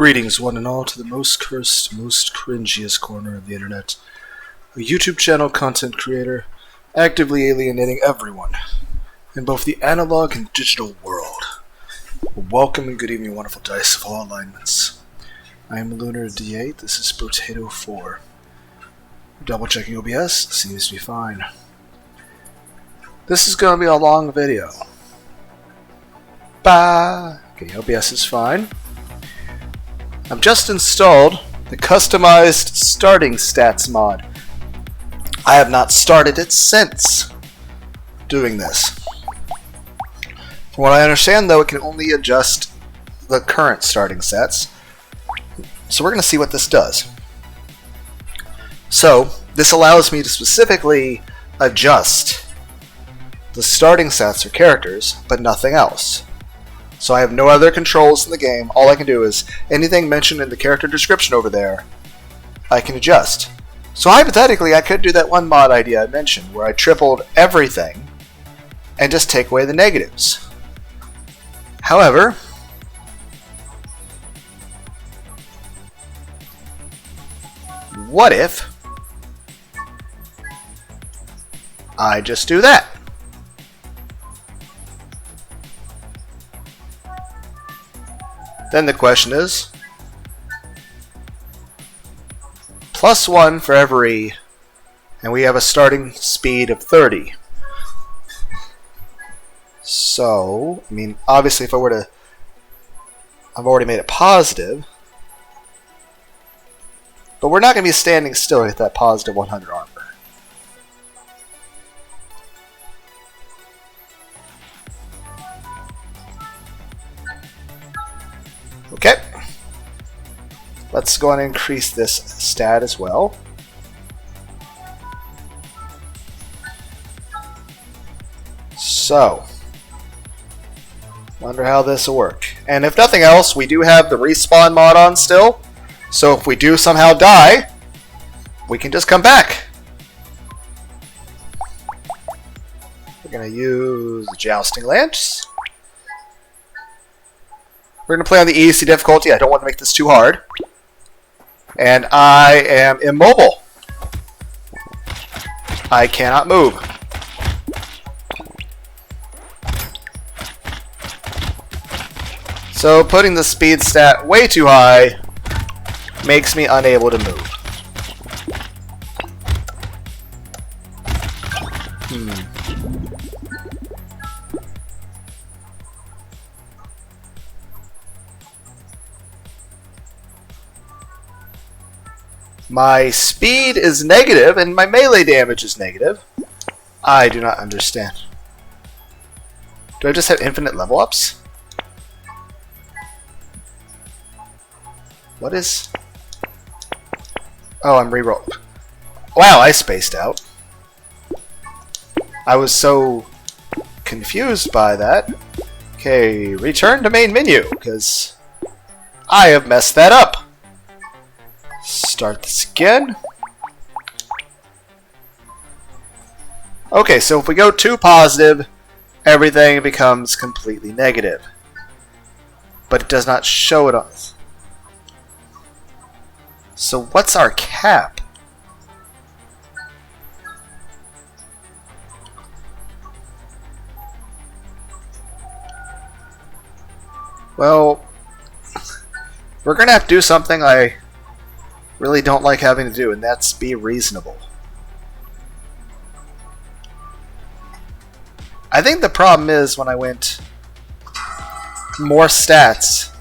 Greetings, one and all, to the most cursed, most cringiest corner of the internet. A YouTube channel content creator, actively alienating everyone in both the analog and digital world. Welcome and good evening, wonderful dice of all alignments. I am Lunar D8, this is Brotato 4. Double checking OBS, seems to be fine. This is going to be a long video. Okay, OBS is fine. I've just installed the customized starting stats mod. I have not started it since doing this. From what I understand, though, it can only adjust the current starting stats. So we're going to see what this does. So, this allows me to specifically adjust the starting stats for characters, but nothing else. So I have no other controls in the game. All I can do is anything mentioned in the character description over there, I can adjust. So hypothetically, I could do that one mod idea I mentioned, where I tripled everything and just take away the negatives. However, what if I just do that? Then the question is, +1 for every, and we have a starting speed of 30. So, I mean, obviously if I were to, I've already made it positive, but we're not going to be standing still at that positive 100 armor. Okay, let's go and increase this stat as well. So, wonder how this will work. And if nothing else, we do have the respawn mod on still. So if we do somehow die, we can just come back. We're going to use the jousting lance. We're going to play on the easy difficulty. I don't want to make this too hard. And I am immobile. I cannot move. So putting the speed stat way too high makes me unable to move. My speed is negative, and my melee damage is negative. I do not understand. Do I just have infinite level ups? What is... Oh, I'm reroll. Wow, I spaced out. I was so confused by that. Okay, return to main menu, because I have messed that up. Start this again. Okay, so if we go too positive, everything becomes completely negative. But it does not show it on us. So what's our cap? Well, we're going to have to do something I really don't like having to do, and that's be reasonable. I think the problem is when I went more stats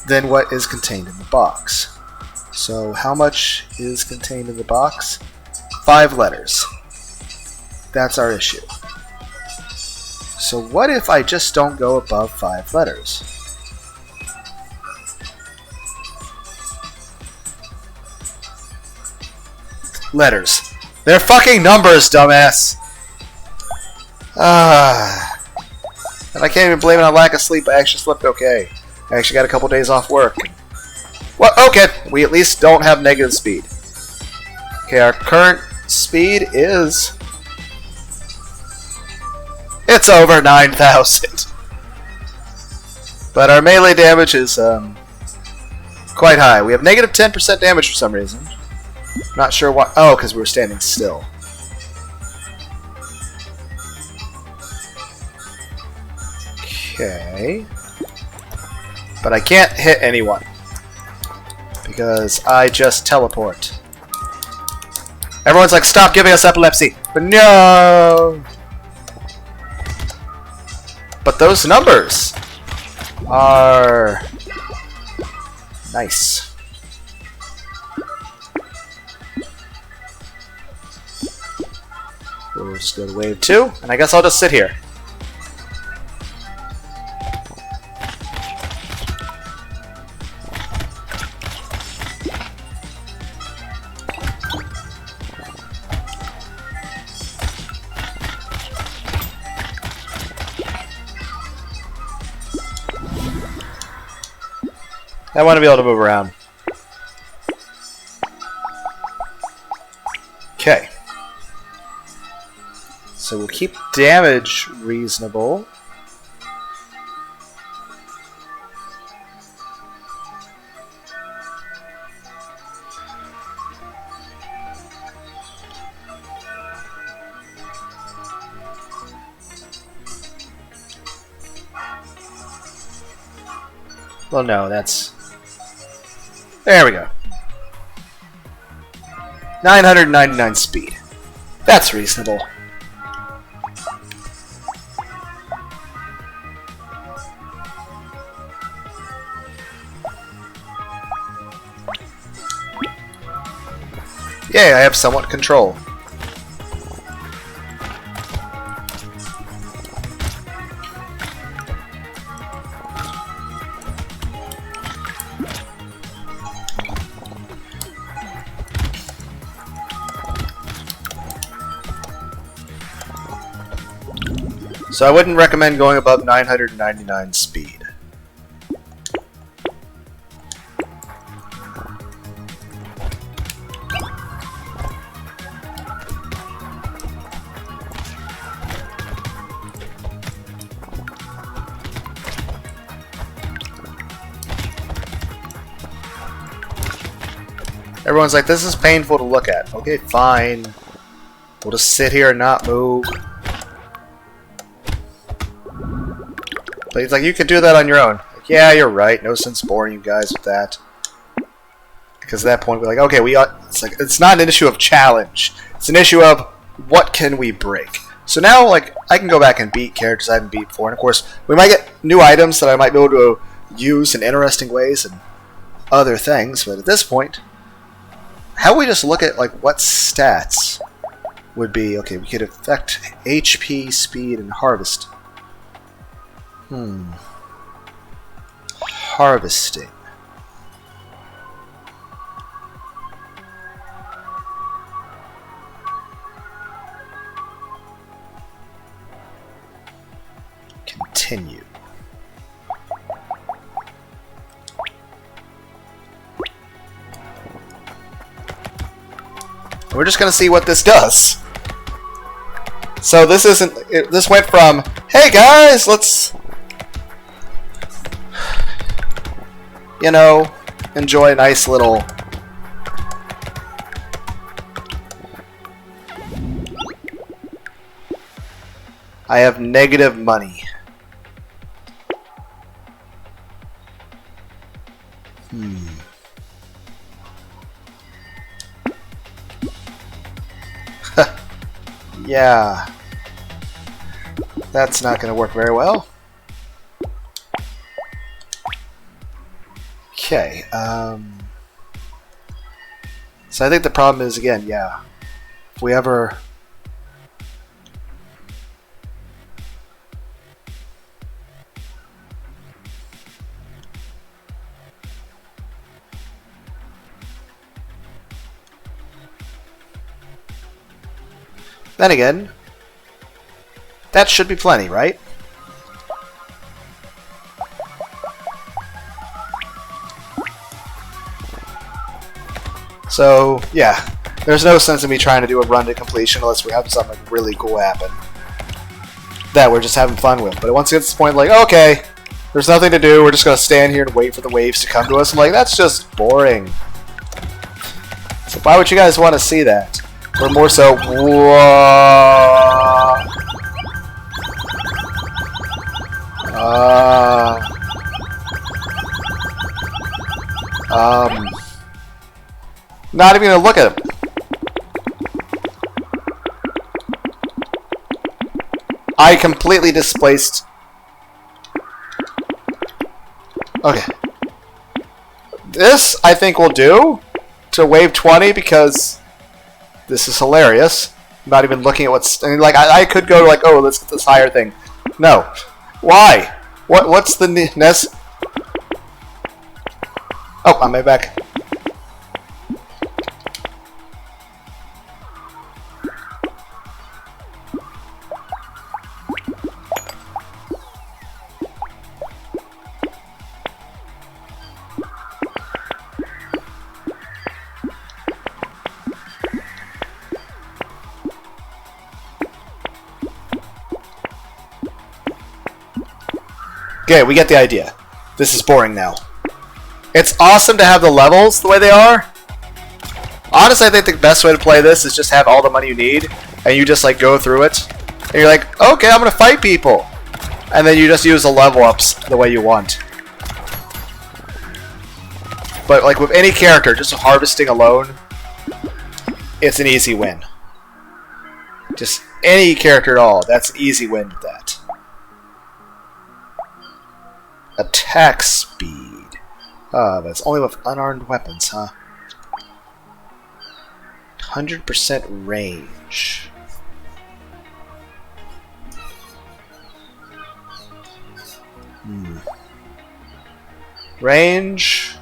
than what is contained in the box. So how much is contained in the box? 5 letters. That's our issue. So what if I just don't go above 5 letters? Letters. They're fucking numbers, dumbass! And I can't even blame it on lack of sleep. I actually slept okay. I actually got a couple days off work. Well, okay, we at least don't have negative speed. Okay, our current speed is... It's over 9,000. But our melee damage is quite high. We have negative 10% damage for some reason. Not sure why. Oh, because we were standing still. Okay. But I can't hit anyone. Because I just teleport. Everyone's like, stop giving us epilepsy. But no! But those numbers are nice. We'll just go to wave 2, and I guess I'll just sit here. I want to be able to move around. Okay. So we'll keep damage reasonable. Well, no, that's... There we go. 999 speed. That's reasonable. Yay, I have somewhat control. So I wouldn't recommend going above 999 speed. Everyone's like, this is painful to look at. Okay, fine. We'll just sit here and not move. But he's like, you can do that on your own. Like, yeah, you're right. No sense boring you guys with that. Because at that point, we're like, okay, it's not an issue of challenge. It's an issue of what can we break. So now, like, I can go back and beat characters I haven't beat before. And of course, we might get new items that I might be able to use in interesting ways and other things. But at this point, how we just look at like what stats would be? Okay, we could affect HP, speed, and harvest. Harvesting. Continue. We're just gonna see what this does. So this isn't. This went from, hey guys, let's, you know, enjoy a nice little I have negative money. Yeah. That's not going to work very well. Okay. So I think the problem is, again, yeah. If we ever... Then again, that should be plenty, right? So, yeah, there's no sense in me trying to do a run to completion unless we have something really cool happen that we're just having fun with. But once it gets to the point, like, okay, There's nothing to do. We're just going to stand here and wait for the waves to come to us. I'm like, that's just boring. So why would you guys want to see that? Or more so, not even gonna look at him. I completely displaced. Okay. This, I think, will do to wave 20 because this is hilarious. I'm not even looking at what's... I mean, like, I could go like, oh, let's get this higher thing. No. Why? What's the nest? Oh, I'm right back. Okay, we get the idea. This is boring now. It's awesome to have the levels the way they are. Honestly, I think the best way to play this is just have all the money you need, and you just like go through it. And you're like, okay, I'm gonna fight people. And then you just use the level ups the way you want. But like with any character, just harvesting alone, it's an easy win. Just any character at all, that's an easy win with that. Attack speed. But it's only with unarmed weapons, huh? 100% range. Range.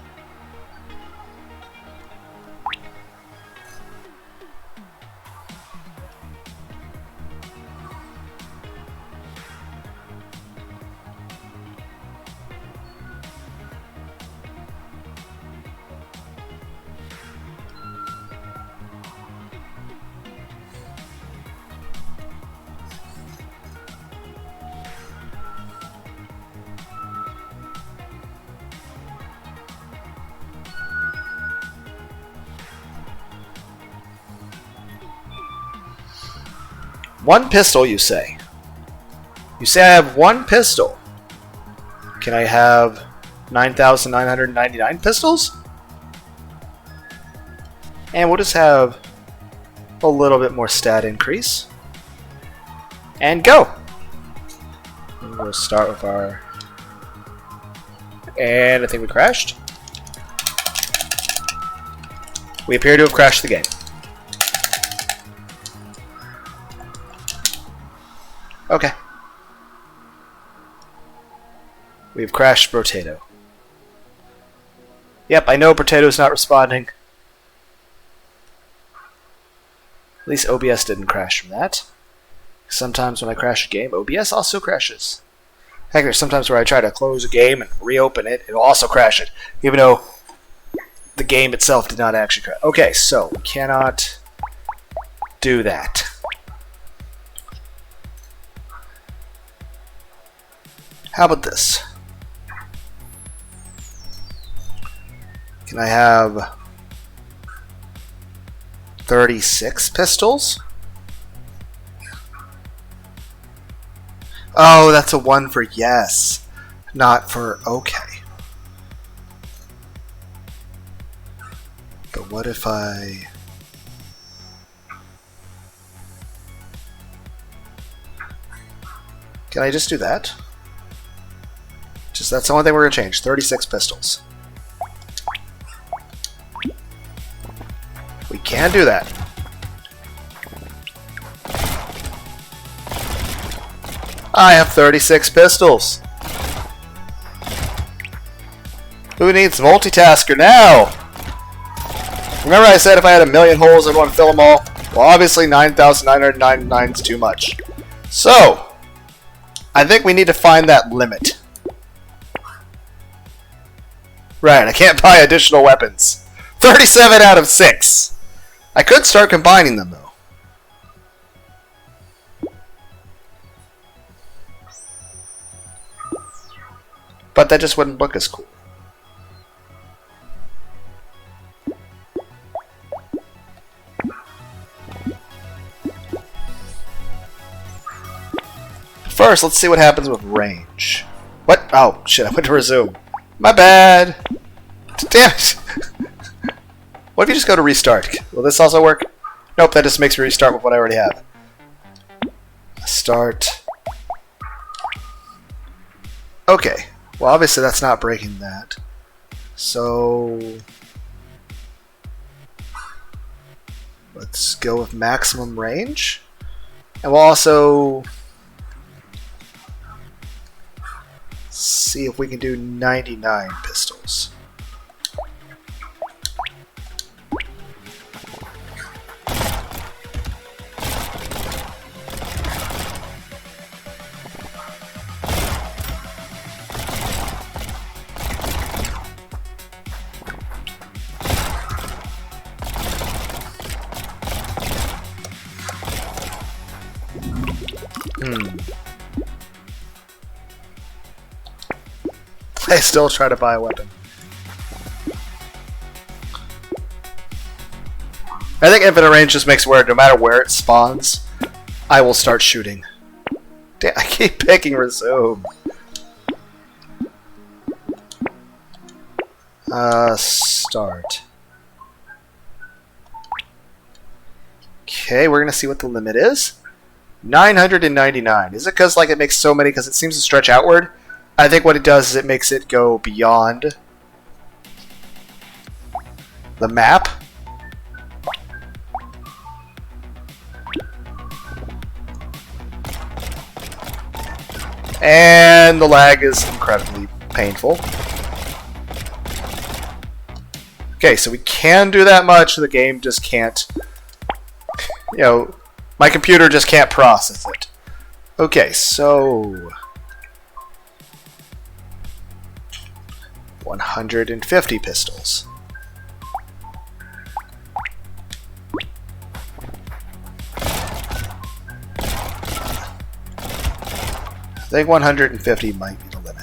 One pistol, you say? You say I have one pistol. Can I have 9,999 pistols? And we'll just have a little bit more stat increase. And go! And we'll start with our... And I think we crashed. We appear to have crashed the game. Okay. We've crashed Brotato. Yep, I know Brotato's not responding. At least OBS didn't crash from that. Sometimes when I crash a game, OBS also crashes. Heck, there's sometimes where I try to close a game and reopen it, it'll also crash it. Even though the game itself did not actually crash. Okay, so we cannot do that. How about this? Can I have 36 pistols? Oh, that's a 1 for yes, not for okay. But what if I... Can I just do that? Just that's the only thing we're going to change. 36 pistols. We can do that. I have 36 pistols. Who needs multitasker now? Remember I said if I had a million holes I'd want to fill them all? Well, obviously 9,999 is too much. So, I think we need to find that limit. Right, I can't buy additional weapons. 37 out of 6. I could start combining them, though. but that just wouldn't look as cool. First, let's see what happens with range. What? Oh, shit, I went to resume. My bad! Damn it! What if you just go to restart? Will this also work? Nope, that just makes me restart with what I already have. Start. Okay. Well, obviously that's not breaking that. So... let's go with maximum range. And we'll also... see if we can do 99 pistols. I still try to buy a weapon. I think infinite range just makes it where no matter where it spawns, I will start shooting. Damn, I keep picking resume. Start. Okay, we're gonna see what the limit is. 999. Is it because like it makes so many because it seems to stretch outward? I think what it does is it makes it go beyond the map. And the lag is incredibly painful. Okay, so we can do that much, the game just can't, you know, my computer just can't process it. Okay, so 150 pistols. I think 150 might be the limit.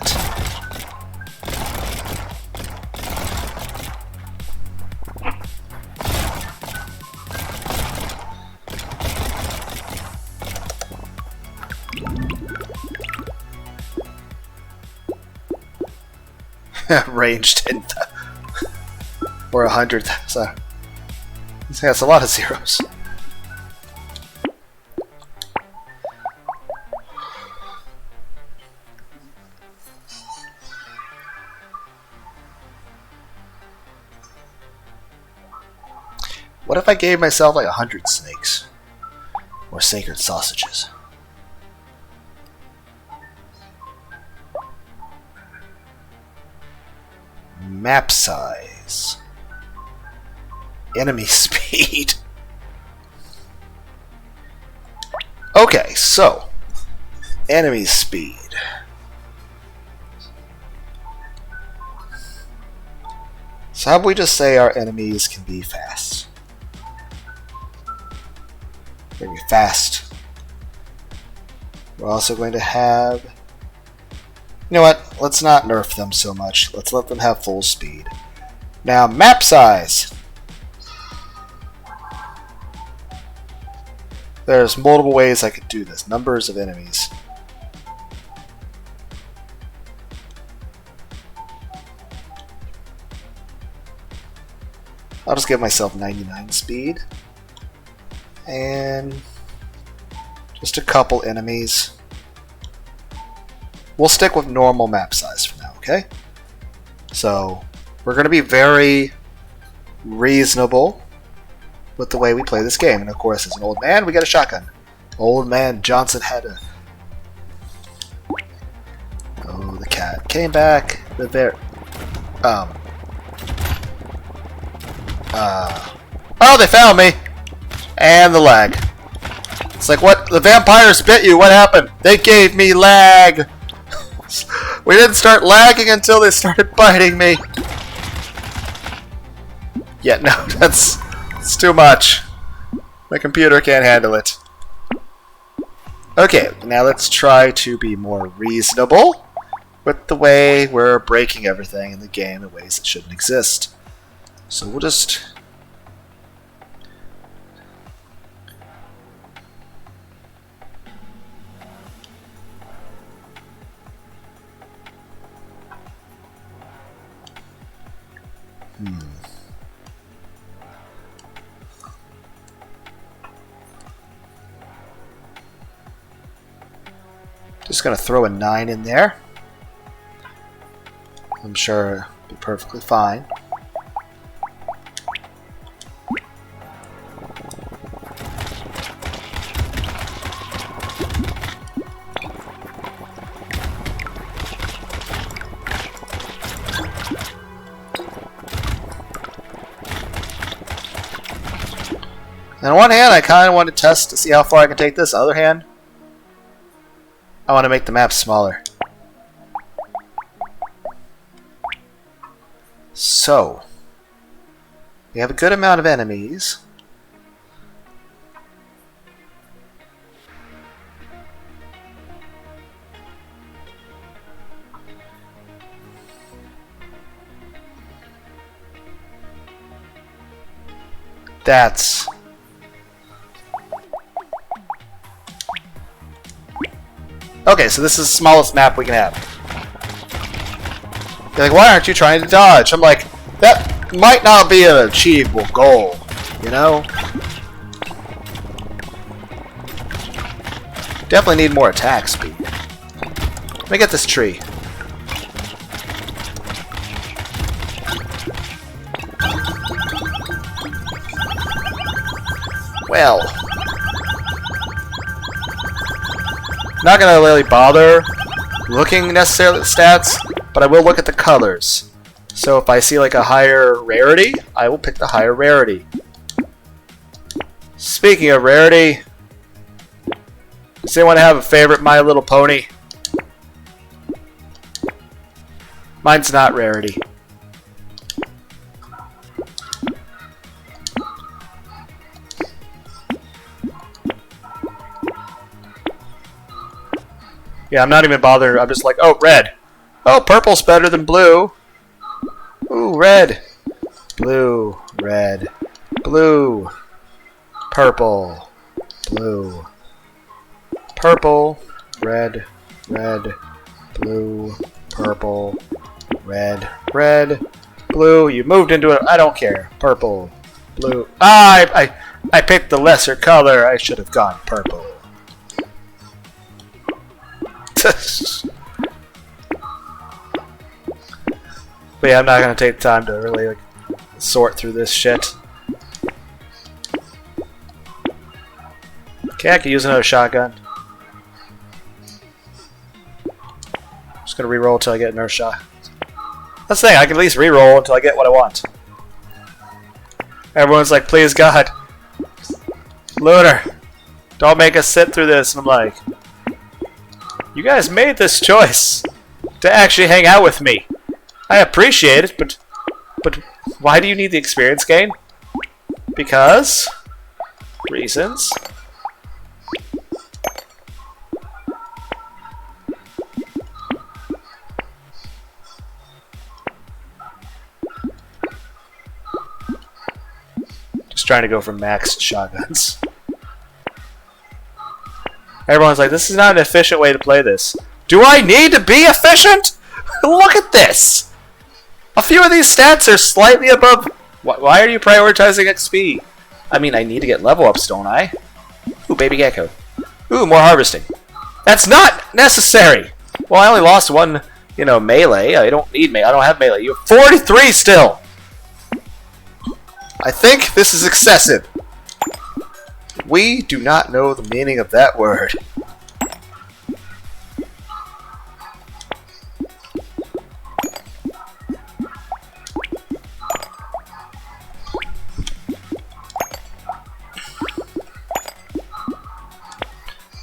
Ranged in or 100. So that's a lot of zeros. What if I gave myself like 100 snakes or sacred sausages? Map size. Enemy speed. Okay, so enemy speed. So how about we just say our enemies can be fast? They're going to be fast. We're also going to have... You know what? Let's not nerf them so much. Let's let them have full speed. Now, map size. There's multiple ways I could do this. Numbers of enemies. I'll just give myself 99 speed. And just a couple enemies. We'll stick with normal map size for now, okay? So, we're going to be very reasonable with the way we play this game. And of course, as an old man, we get a shotgun. Old man Johnson had a... Oh, the cat came back. The bear... Oh, they found me! And the lag. It's like, what? The vampires bit you. What happened? They gave me lag. We didn't start lagging until they started biting me. Yeah, no, that's too much. My computer can't handle it. Okay, now let's try to be more reasonable with the way we're breaking everything in the game in ways that shouldn't exist. So we'll just... Just gonna throw a 9 in there. I'm sure it'll be perfectly fine. And on one hand, I kind of want to test to see how far I can take this. On the other hand, I want to make the map smaller. So, we have a good amount of enemies. That's... Okay, so this is the smallest map we can have. You're like, why aren't you trying to dodge? I'm like, that might not be an achievable goal, you know? Definitely need more attack speed. Let me get this tree. Well... Not gonna really bother looking necessarily at the stats, but I will look at the colors. So if I see like a higher rarity, I will pick the higher rarity. Speaking of rarity, does anyone have a favorite My Little Pony? Mine's not rarity. Yeah, I'm not even bothered. I'm just like, oh, red. Oh, purple's better than blue. Ooh, red. Blue, red, blue, purple, blue, purple, red, red, blue, purple, red, red, blue. You moved into it. I don't care. Purple, blue. Ah, I picked the lesser color. I should have gone purple. But yeah, I'm not gonna take the time to really like sort through this shit. Okay, I could use another shotgun. Just gonna reroll until I get another shot. That's the thing, I can at least reroll until I get what I want. Everyone's like, please God, Lunar, don't make us sit through this. And I'm like, you guys made this choice to actually hang out with me. I appreciate it, but why do you need the experience gain? Because reasons. Just trying to go for max shotguns. Everyone's like, this is not an efficient way to play this. Do I need to be efficient? Look at this! A few of these stats are slightly above... Why are you prioritizing XP? I mean, I need to get level ups, don't I? Ooh, baby gecko. Ooh, more harvesting. That's not necessary! Well, I only lost one, you know, melee. I don't need melee. I don't have melee. You have 43 still! I think this is excessive. We do not know the meaning of that word.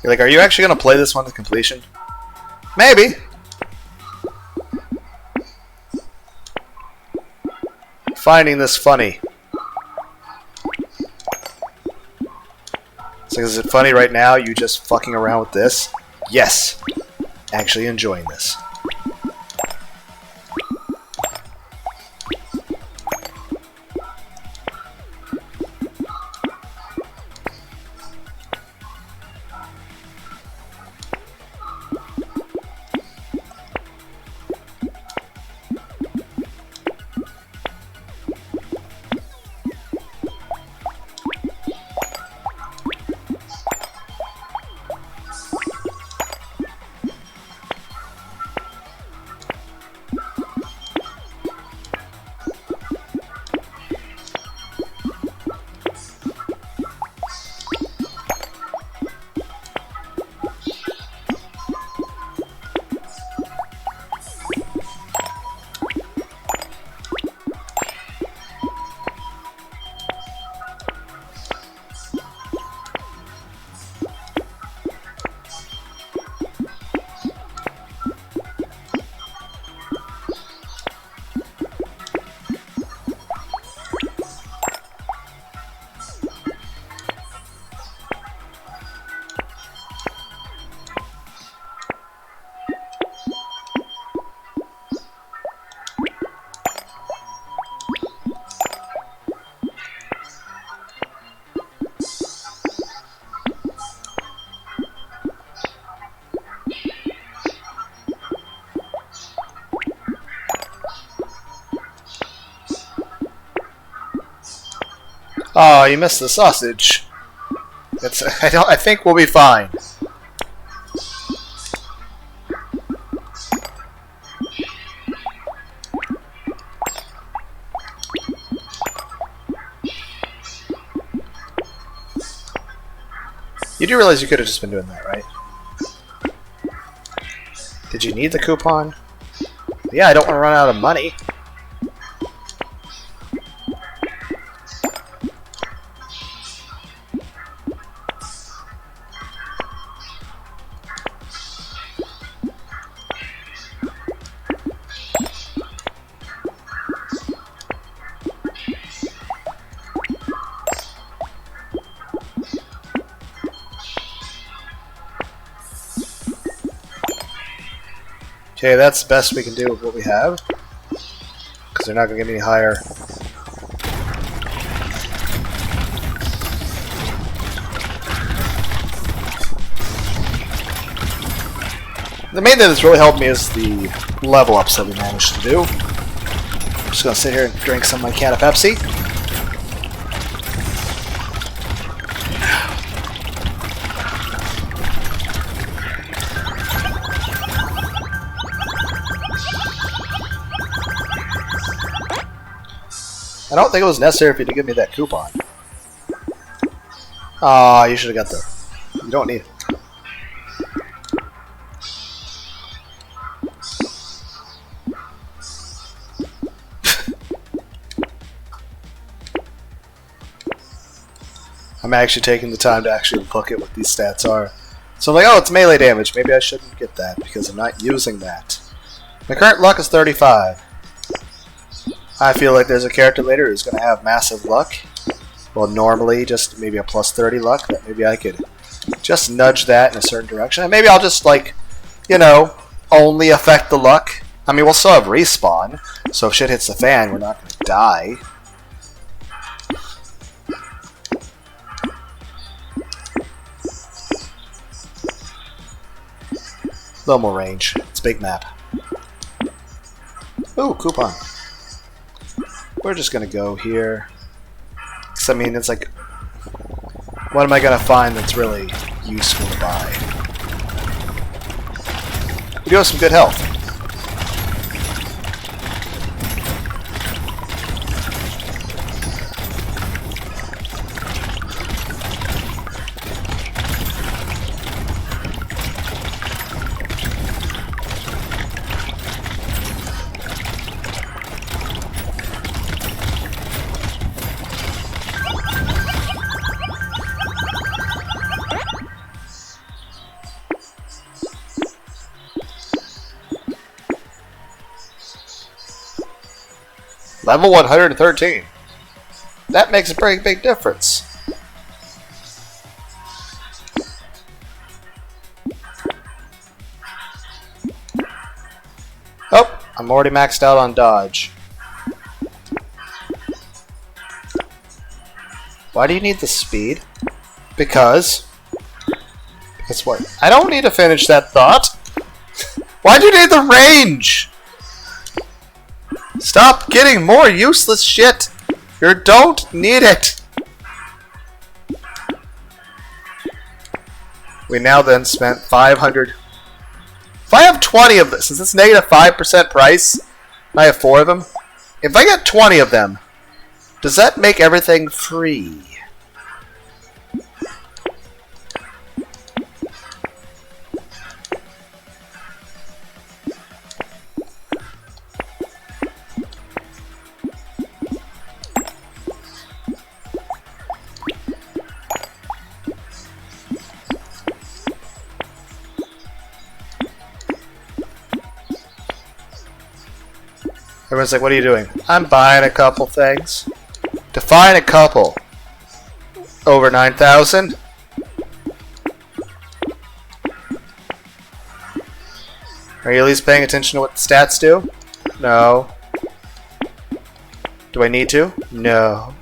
You're like, are you actually going to play this one to completion? Maybe. Finding this funny. It's like, is it funny right now, you just fucking around with this? Yes. Actually enjoying this. Oh, you missed the sausage. I think we'll be fine. You do realize you could have just been doing that, right? Did you need the coupon? Yeah, I don't want to run out of money. Okay, that's the best we can do with what we have. Because they're not going to get any higher. The main thing that's really helped me is the level ups that we managed to do. I'm just going to sit here and drink some of my can of Pepsi. I don't think it was necessary for you to give me that coupon. Aw, you should have got the... You don't need it. I'm actually taking the time to actually look at what these stats are. So I'm like, oh, it's melee damage. Maybe I shouldn't get that because I'm not using that. My current luck is 35. I feel like there's a character later who's going to have massive luck. Well, normally just maybe a plus 30 luck. That maybe I could just nudge that in a certain direction. And maybe I'll just, like, you know, only affect the luck. I mean, we'll still have respawn. So if shit hits the fan, we're not going to die. A little more range. It's a big map. Ooh, coupon. We're just gonna go here. Cause I mean, it's like, what am I gonna find that's really useful to buy? We do have some good health. Level 113. That makes a pretty big difference. Oh, I'm already maxed out on dodge. Why do you need the speed? Because what? I don't need to finish that thought. Why do you need the range? Stop getting more useless shit. You don't need it. We now then spent 500. If I have 20 of this, since it's negative 5% price, and I have 4 of them. If I get 20 of them, does that make everything free? Everyone's like, what are you doing? I'm buying a couple things. Define a couple. Over 9,000? Are you at least paying attention to what the stats do? No. Do I need to? No.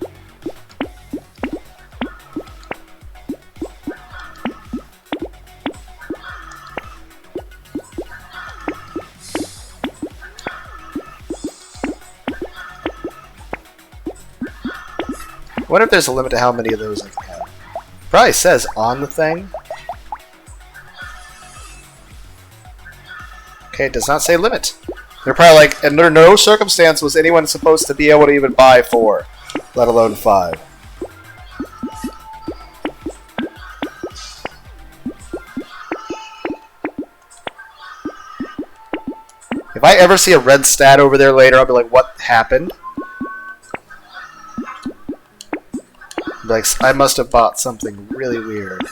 wonder if there's a limit to how many of those I can have. Probably says on the thing. Okay, it does not say limit. They're probably like, under no circumstance was anyone supposed to be able to even buy 4, let alone 5. If I ever see a red stat over there later, I'll be like, what happened? Like, I must have bought something really weird.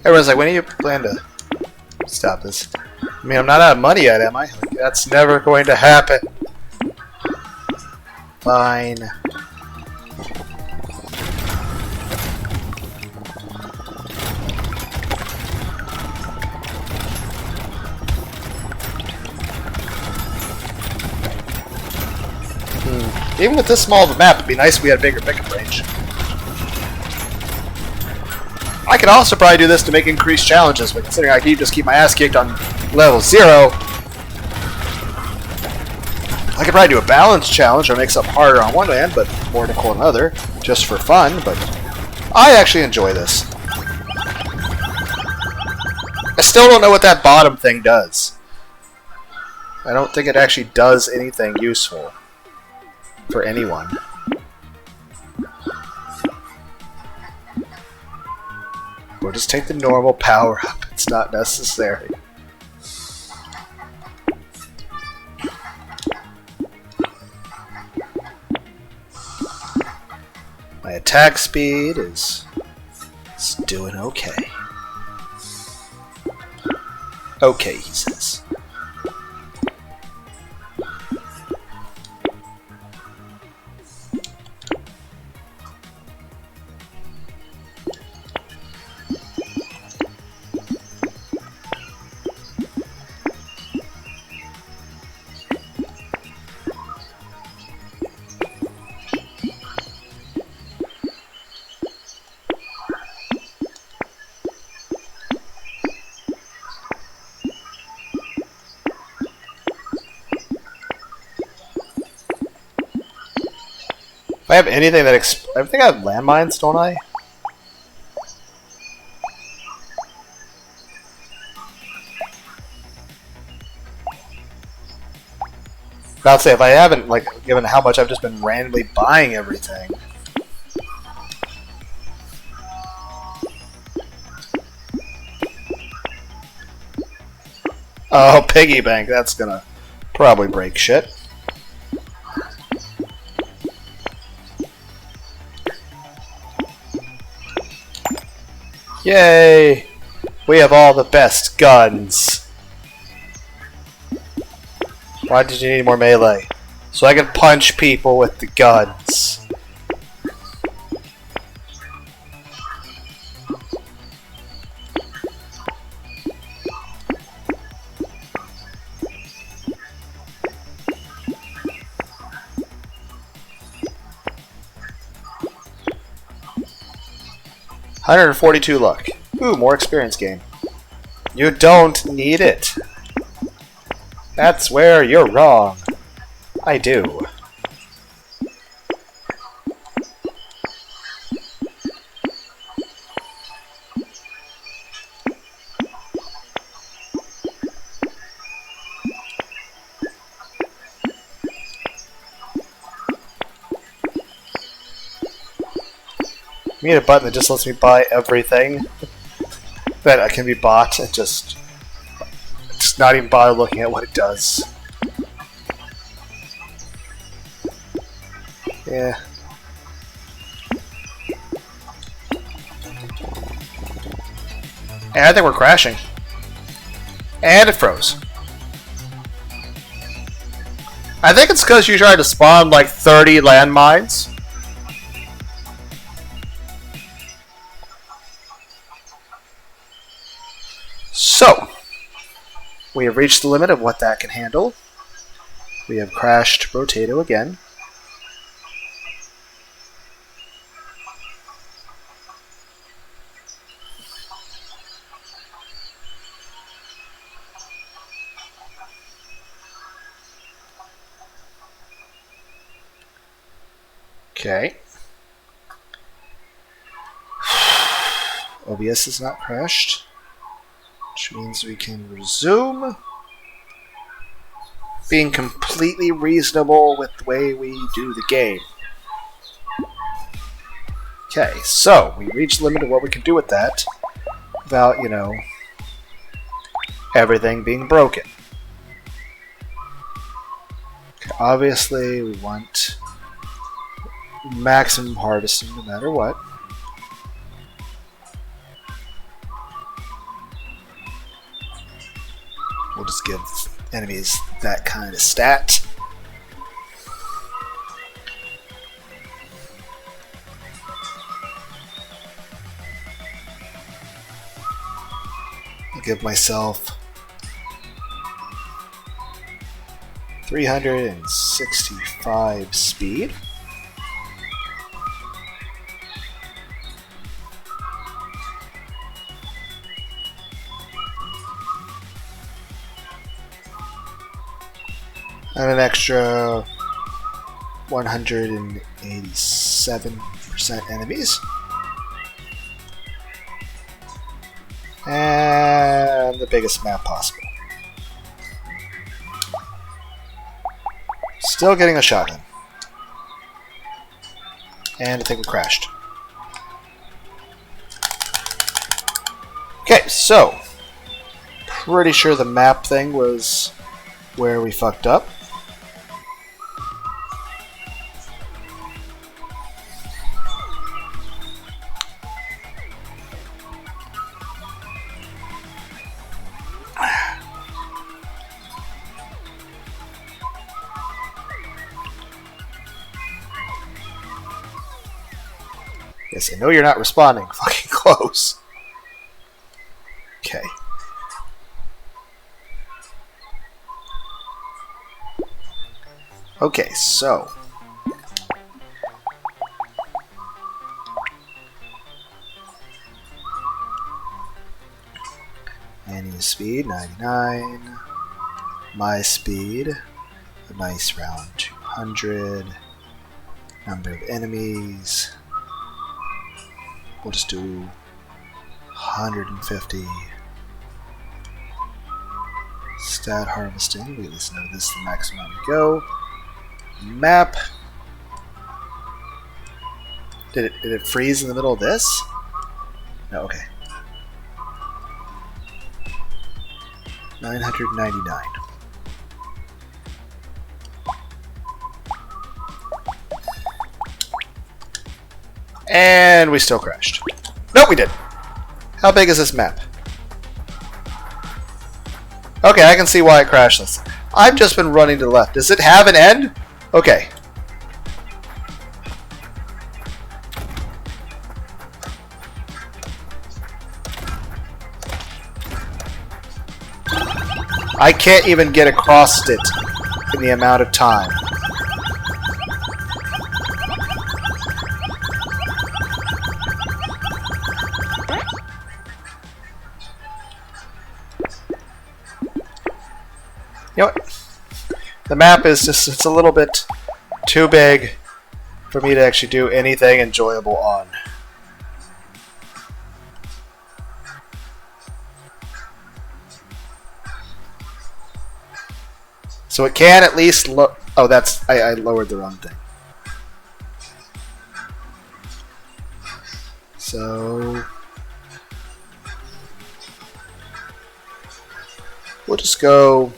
Everyone's like, when do you plan to stop this? I mean, I'm not out of money yet, am I? Like, that's never going to happen. Fine. Even with this small of a map, it'd be nice if we had a bigger pickup range. I could also probably do this to make increased challenges, but considering I can just keep my ass kicked on level 0, I could probably do a balance challenge or make something harder on one end, but more difficult on another, just for fun, but I actually enjoy this. I still don't know what that bottom thing does. I don't think it actually does anything useful for anyone. We'll just take the normal power up. It's not necessary. My attack speed is doing okay. Okay, he says. If I have anything that I think I have landmines, don't I? I'll say if I haven't, like, given how much I've just been randomly buying everything. Oh, piggy bank, that's gonna probably break shit. Yay! We have all the best guns. Why did you need more melee? So I can punch people with the guns. $142 luck. Ooh, more experience gain. You don't need it. That's where you're wrong. I do. I need a button that just lets me buy everything that can be bought and just not even bother looking at what it does. Yeah. And I think we're crashing. And it froze. I think it's because you tried to spawn like 30 landmines. So, we have reached the limit of what that can handle. We have crashed Brotato again. Okay. OBS is not crashed, which means we can resume being completely reasonable with the way we do the game. Okay, so we reached the limit of what we can do with that without, you know, everything being broken. Okay, obviously, we want maximum harvesting no matter what. We'll just give enemies that kind of stat. I'll give myself 365 speed. And an extra 187% enemies. And the biggest map possible. Still getting a shotgun. And I think we crashed. Okay, so pretty sure the map thing was where we fucked up. Yes, I know you're not responding. Fucking close. Okay. Okay, so Annie's speed 99. My speed a nice round 200. Number of enemies. We'll just do 150. Stat harvesting. We at least know this is the maximum we go. Map. Did it freeze in the middle of this? No, okay. 999. And we still crashed. Nope, we did. How big is this map? Okay, I can see why it crashed this. I've just been running to the left. Does it have an end? Okay. I can't even get across it in the amount of time. You know what? The map is just, it's a little bit too big for me to actually do anything enjoyable on. So it can at least look... Oh, that's... I lowered the wrong thing. So... we'll just go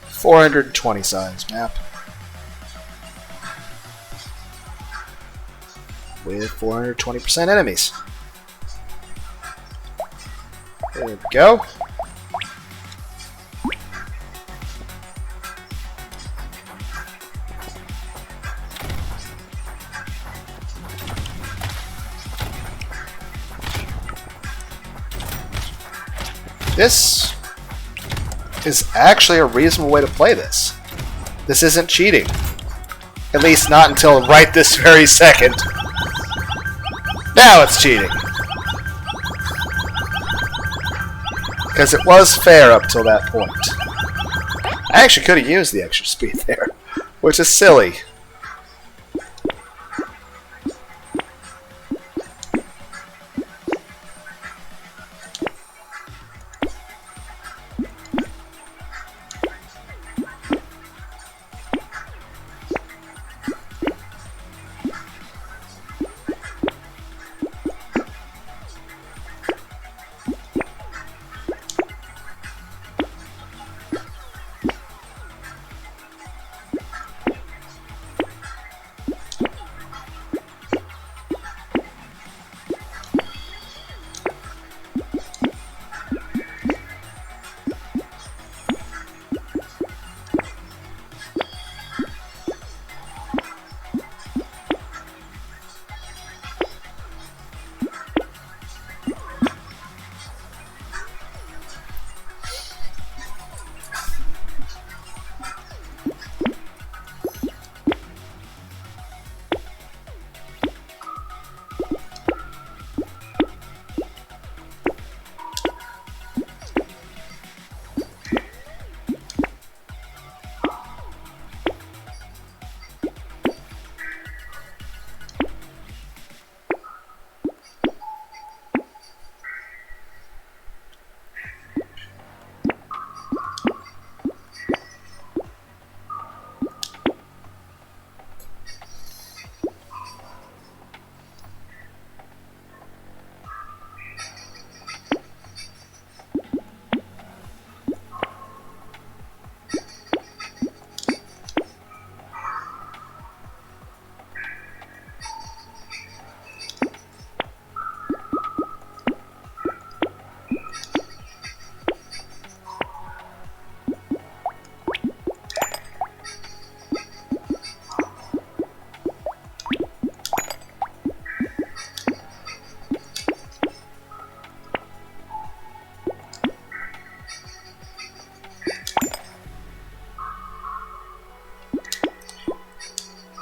420 size map. With 420% enemies. There we go. This is actually a reasonable way to play this. This isn't cheating. At least not until right this very second. Now it's cheating. Because it was fair up till that point. I actually could have used the extra speed there, which is silly.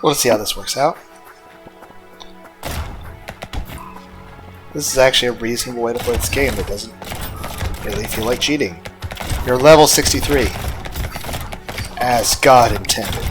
Well, let's see how this works out. This is actually a reasonable way to play this game that doesn't really feel like cheating. You're level 63. As God intended.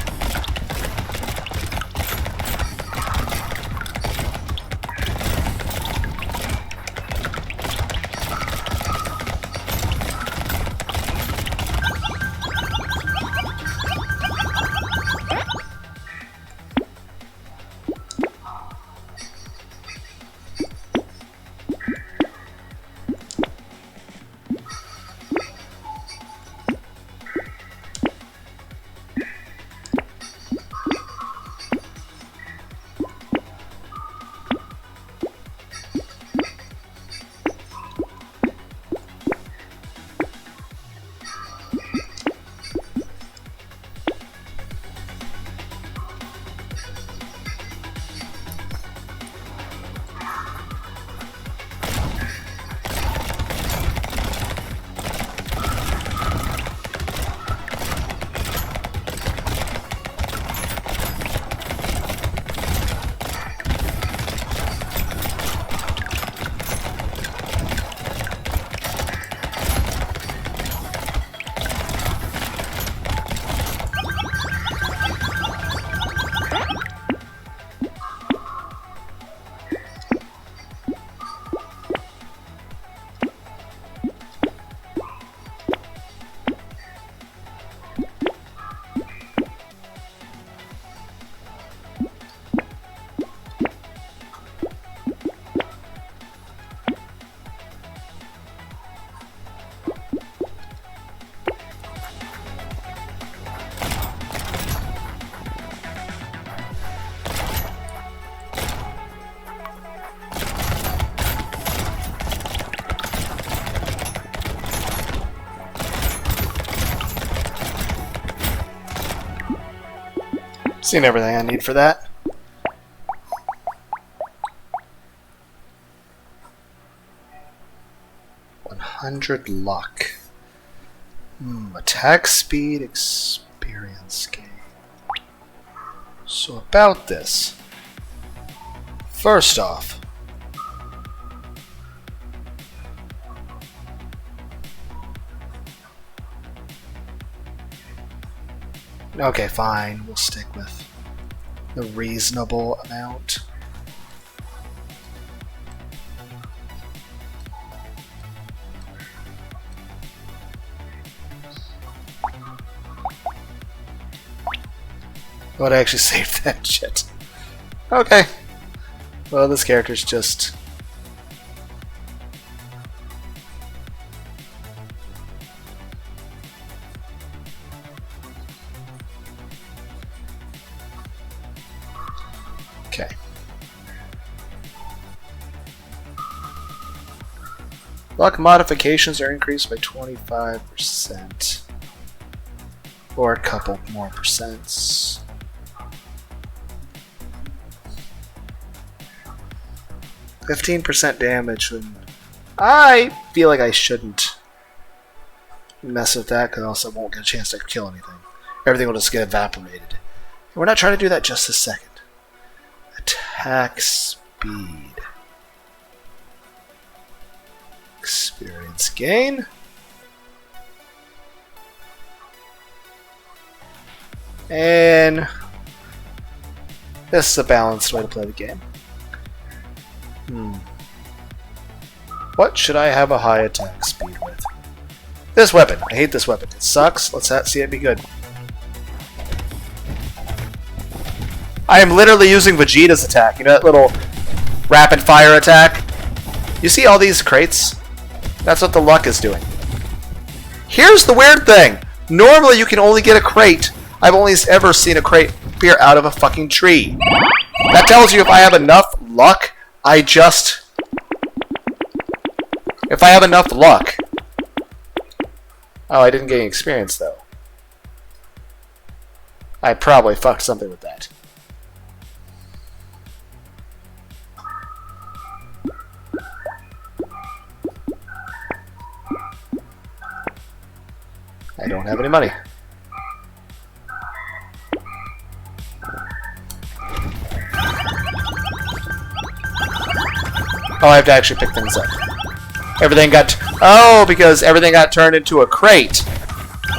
Seen everything I need for that. $100 luck. Attack speed, experience gain. So about this. First off, okay, fine. We'll stick with the reasonable amount. I would actually save that shit. Okay. Well, this character's just... Okay. Luck modifications are increased by 25%. Or a couple more percents. 15% damage. When I feel like I shouldn't mess with that because else I won't get a chance to kill anything. Everything will just get evaporated. We're not trying to do that just a second. Attack speed. Experience gain. And this is a balanced way to play the game. What should I have a high attack speed with? This weapon. I hate this weapon. It sucks. Let's see it be good. I am literally using Vegeta's attack. You know that little rapid fire attack? You see all these crates? That's what the luck is doing. Here's the weird thing. Normally you can only get a crate. I've only ever seen a crate appear out of a fucking tree. That tells you if I have enough luck, if I have enough luck. Oh, I didn't get any experience though. I probably fucked something with that. I don't have any money. Oh, I have to actually pick things up. Everything got... Oh, because everything got turned into a crate.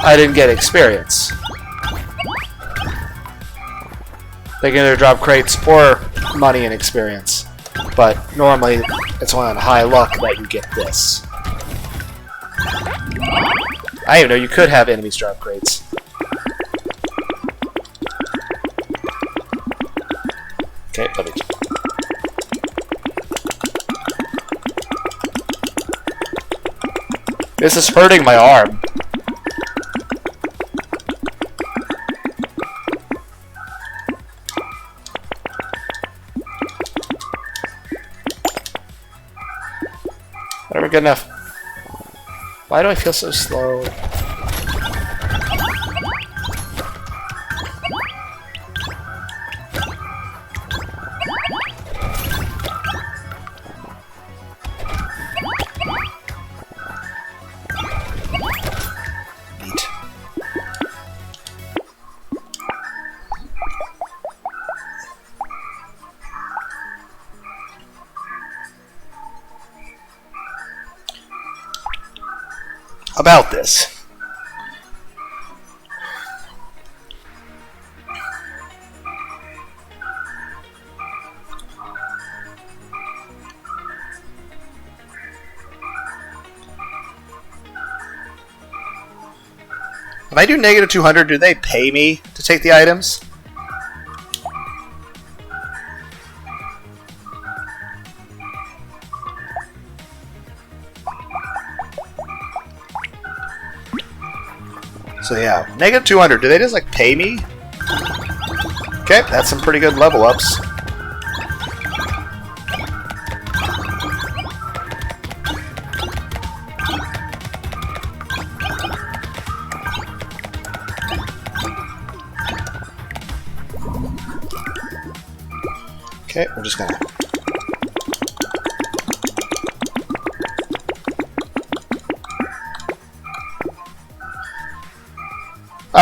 I didn't get experience. They can either drop crates or money and experience. But normally, it's only on high luck that you get this. I didn't know you could have enemies drop crates. Okay, let me... This is hurting my arm. Whatever, good enough. Why do I feel so slow? About this. If I do negative 200, do they pay me to take the items? So yeah, negative 200. Do they just like pay me? Okay, that's some pretty good level ups. Okay, we're just gonna...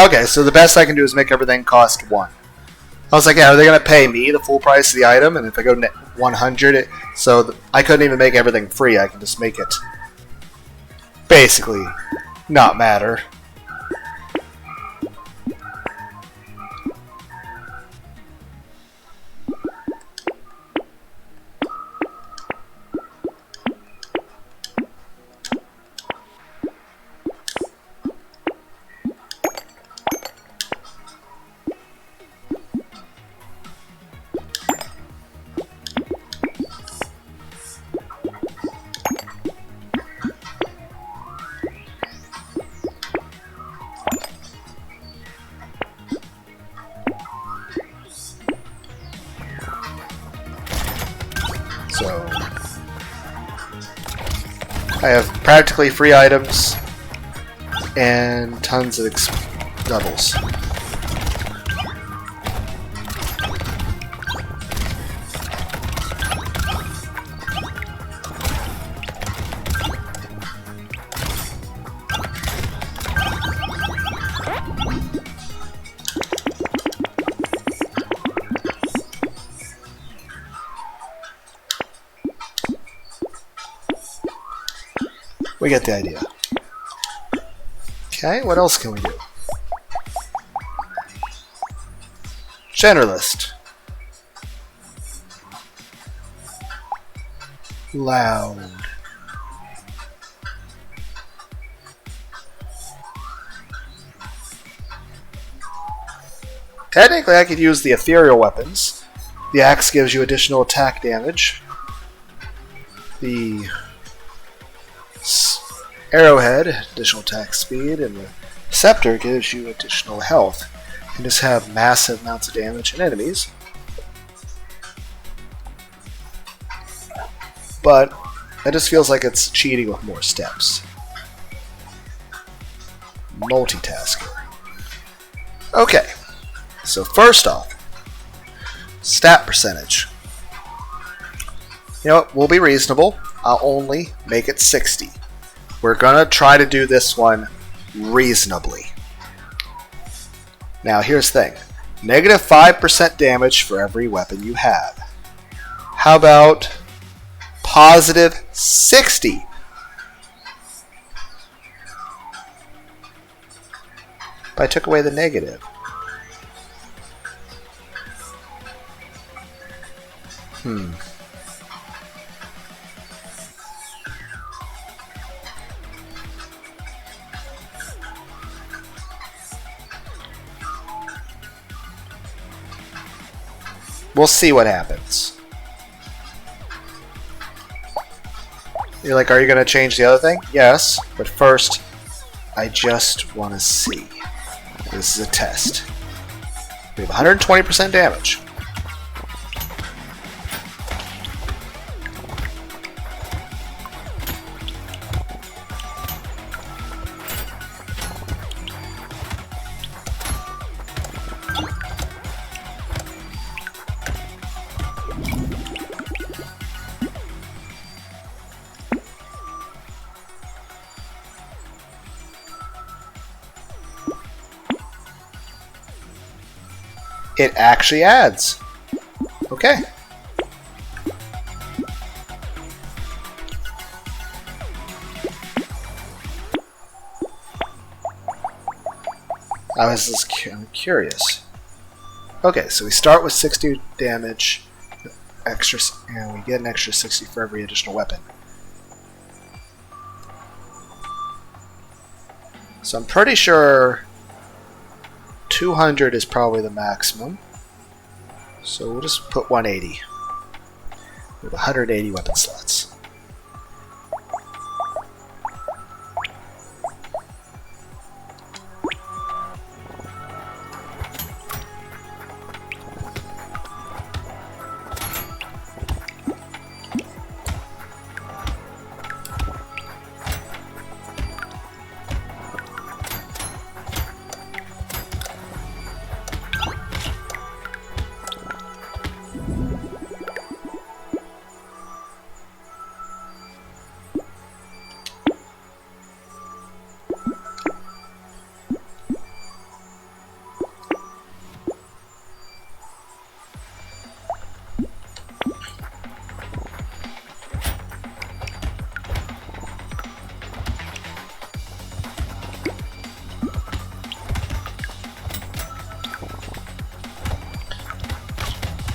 Okay, so the best I can do is make everything cost 1. I was like, yeah, are they going to pay me the full price of the item? And if I go 100, I couldn't even make everything free. I can just make it basically not matter. So I have practically free items and tons of doubles. We get the idea. Okay, what else can we do? Generalist. Loud. Technically, I could use the ethereal weapons. The axe gives you additional attack damage. The arrowhead, additional attack speed, and the scepter gives you additional health. You can just have massive amounts of damage in enemies. But it just feels like it's cheating with more steps. Multitasker. Okay, so first off, stat percentage. You know what, we'll be reasonable. I'll only make it 60. We're gonna try to do this one reasonably. Now here's the thing. Negative 5% damage for every weapon you have. How about positive 60? But I took away the negative. We'll see what happens. You're like, are you going to change the other thing? Yes, but first, I just want to see. This is a test. We have 120% damage. It actually adds. Okay. I'm curious. Okay, so we start with 60 damage, extra, and we get an extra 60 for every additional weapon. So I'm pretty sure 200 is probably the maximum. So we'll just put 180. We have 180 weapon slots.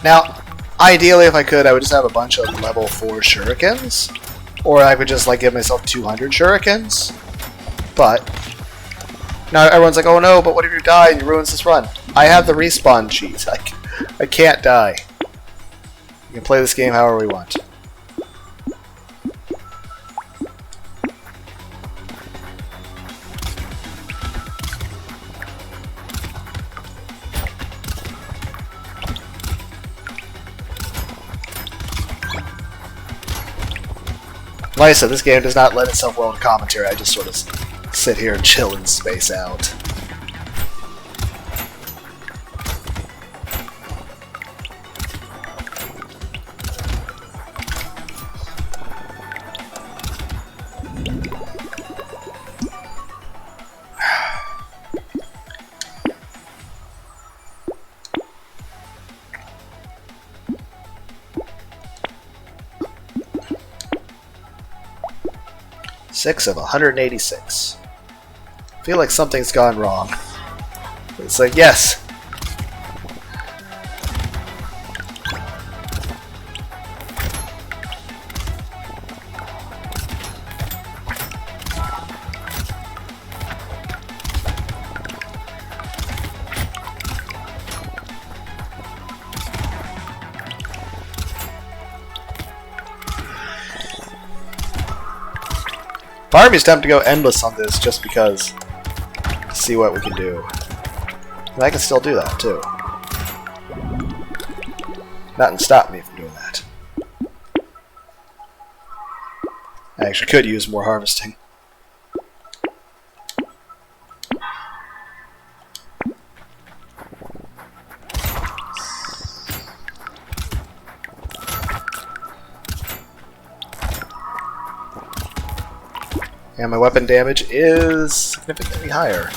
Now, ideally, if I could, I would just have a bunch of level 4 shurikens. Or I would just, like, give myself 200 shurikens. But now everyone's like, oh no, but what if you die and you ruins this run? I have the respawn cheat. I can't die. We can play this game however we want. Like I said, this game does not lend itself well to commentary. I just sort of sit here and chill and space out. Six of 186. I feel like something's gone wrong. It's like, yes! Part of me is tempted to go endless on this just because to see what we can do. And I can still do that too. Nothing stopped me from doing that. I actually could use more harvesting. And my weapon damage is significantly higher.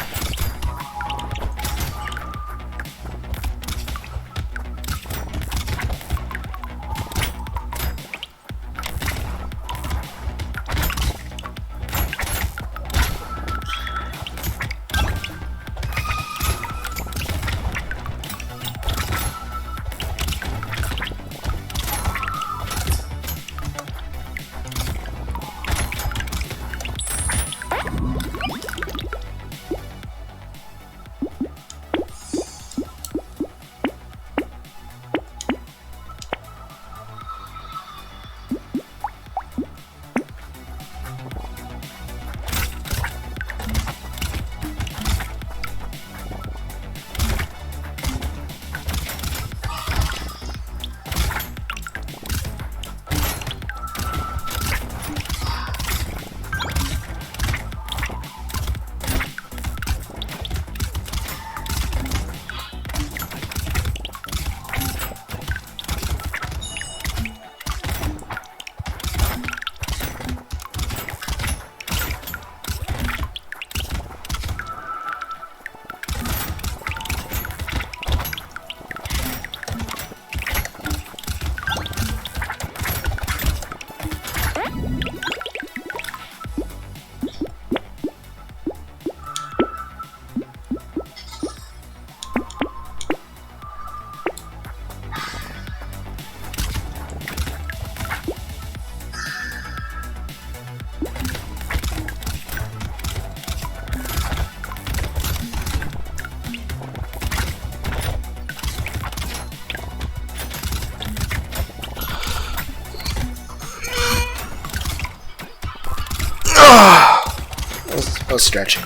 I was stretching.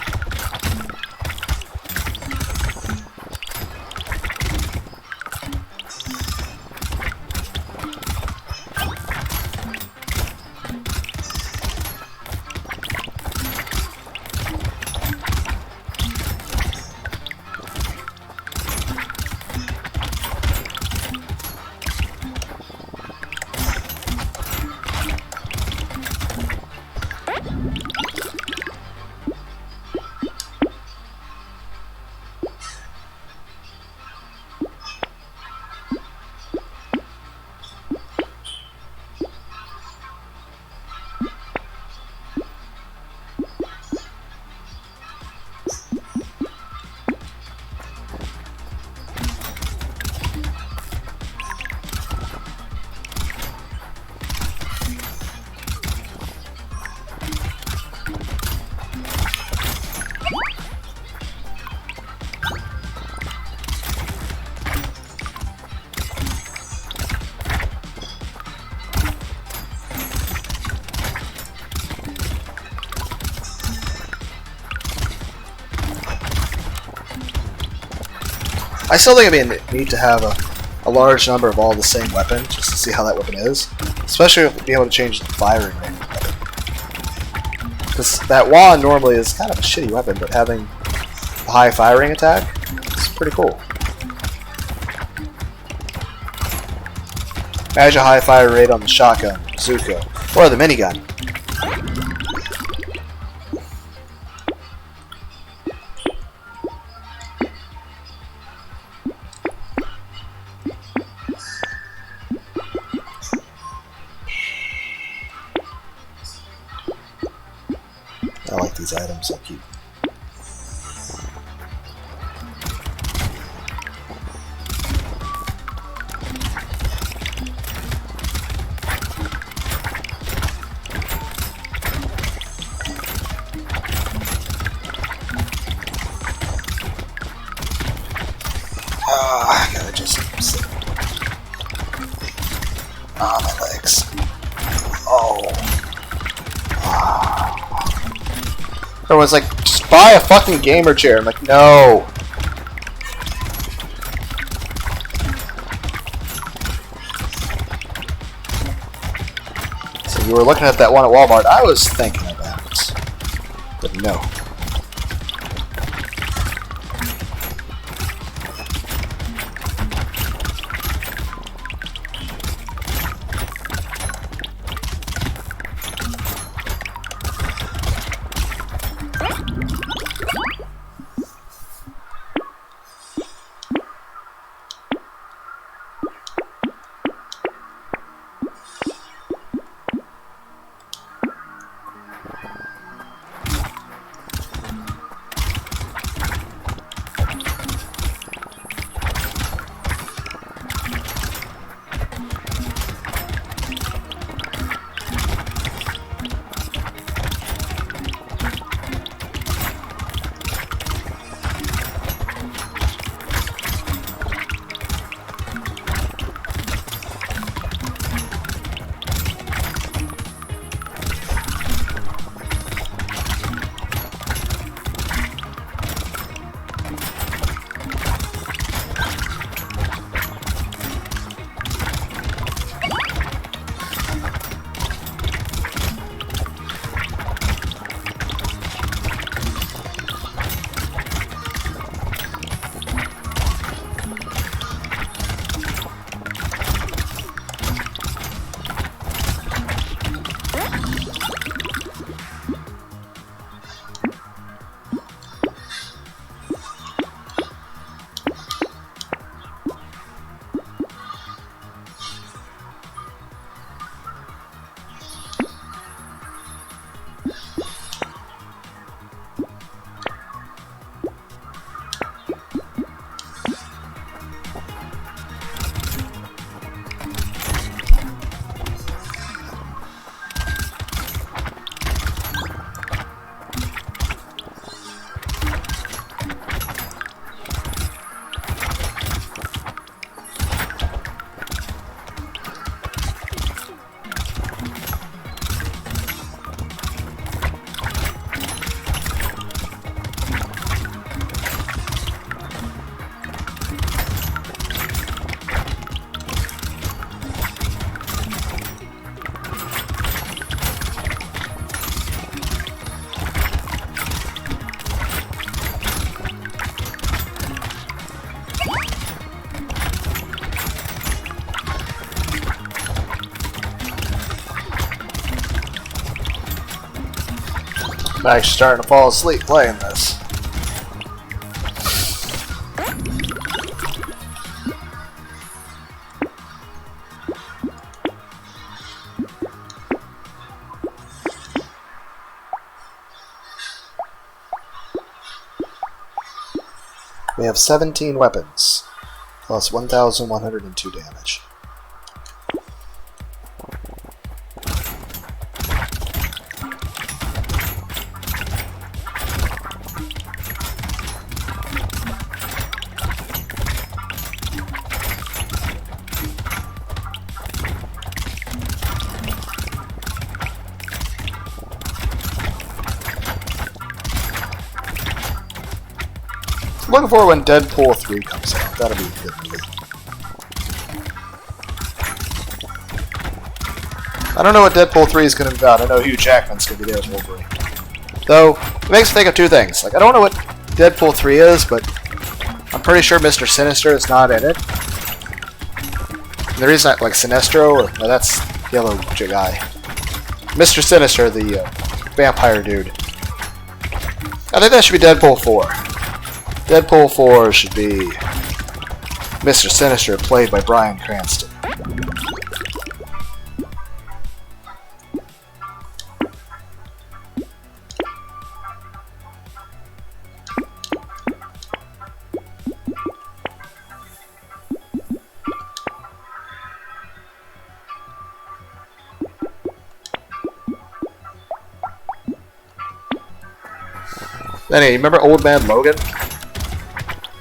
I still think it'd be neat to have a large number of all the same weapon, just to see how that weapon is. Especially if being able to change the firing rate. Because that wand normally is kind of a shitty weapon, but having a high firing attack is pretty cool. Imagine a high fire rate on the shotgun, bazooka, or the minigun. I like these items, they're cute. I gotta just sit. My legs. Oh. Everyone's like, just buy a fucking gamer chair. I'm like, no. So you were looking at that one at Walmart. I was thinking about it. But no. I'm actually starting to fall asleep playing this. We have 17 weapons, plus 1,102 damage. looking forward when Deadpool 3 comes out. That'll be a good movie. I don't know what Deadpool 3 is going to be about. I know Hugh Jackman's going to be there as Wolverine. Though, it makes me think of two things. Like, I don't know what Deadpool 3 is, but I'm pretty sure Mr. Sinister is not in it. And the reason like Sinestro, or no, that's Yellow guy. Mr. Sinister, the vampire dude. I think that should be Deadpool 4. Deadpool 4 should be Mr. Sinister, played by Bryan Cranston. Anyway, you remember Old Man Logan?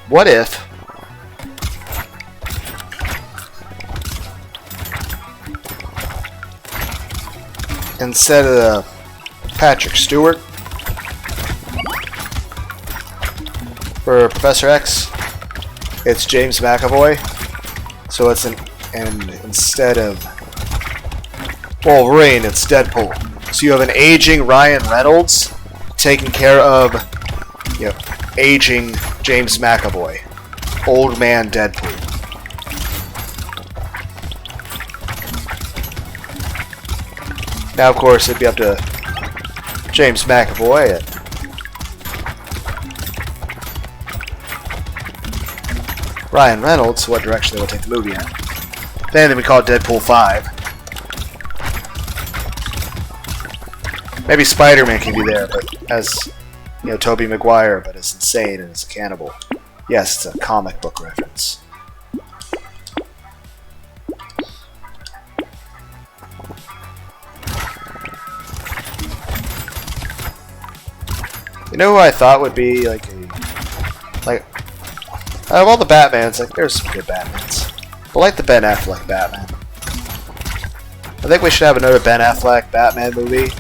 What if instead of Patrick Stewart for Professor X, it's James McAvoy? So it's and instead of Wolverine, it's Deadpool. So you have an aging Ryan Reynolds taking care of, you know, aging James McAvoy. Old man Deadpool. Now, of course, it'd be up to James McAvoy and Ryan Reynolds what direction they will take the movie in. Then we call it Deadpool 5. Maybe Spider-Man can be there, but as, you know, Tobey Maguire, but as insane and as a cannibal. Yes, it's a comic book reference. You know who I thought would be like out of all the Batmans, like there's some good Batmans. But like the Ben Affleck Batman. I think we should have another Ben Affleck Batman movie.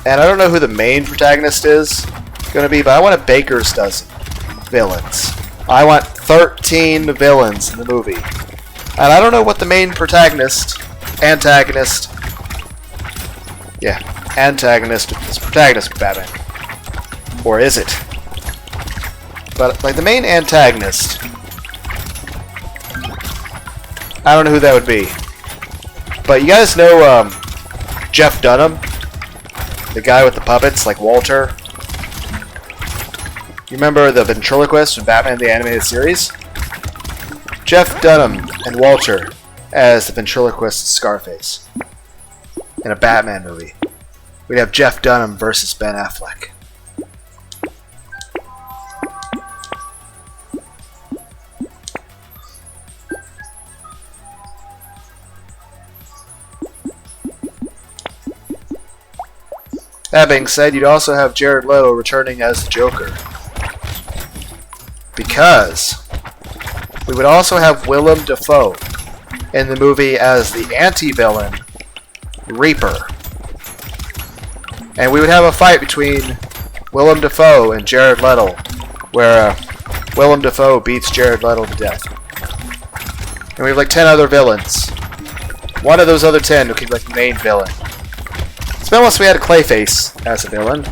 And I don't know who the main protagonist is going to be, but I want a baker's dozen villains. I want 13 villains in the movie. And I don't know what the main antagonist, is protagonist of Batman. Or is it? But, like, the main antagonist, I don't know who that would be. But you guys know, Jeff Dunham? The guy with the puppets, like Walter. You remember the ventriloquist from Batman the Animated Series? Jeff Dunham and Walter as the ventriloquist Scarface. In a Batman movie. We'd have Jeff Dunham versus Ben Affleck. That being said, you'd also have Jared Leto returning as the Joker. Because we would also have Willem Dafoe in the movie as the anti-villain Reaper. And we would have a fight between Willem Dafoe and Jared Leto, where Willem Dafoe beats Jared Leto to death. And we have like 10 other villains. One of those other 10 who could be like the main villain. Unless we had a Clayface as a villain,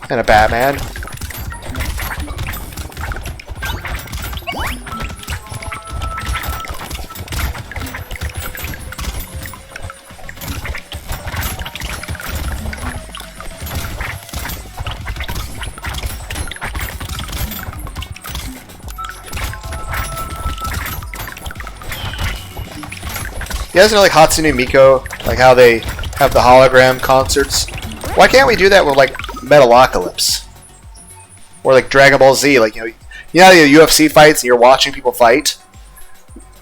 and a Batman. You guys know like Hatsune Miku, like how they have the hologram concerts? Why can't we do that with like Metalocalypse? Or like Dragon Ball Z, like you know how the UFC fights and you're watching people fight?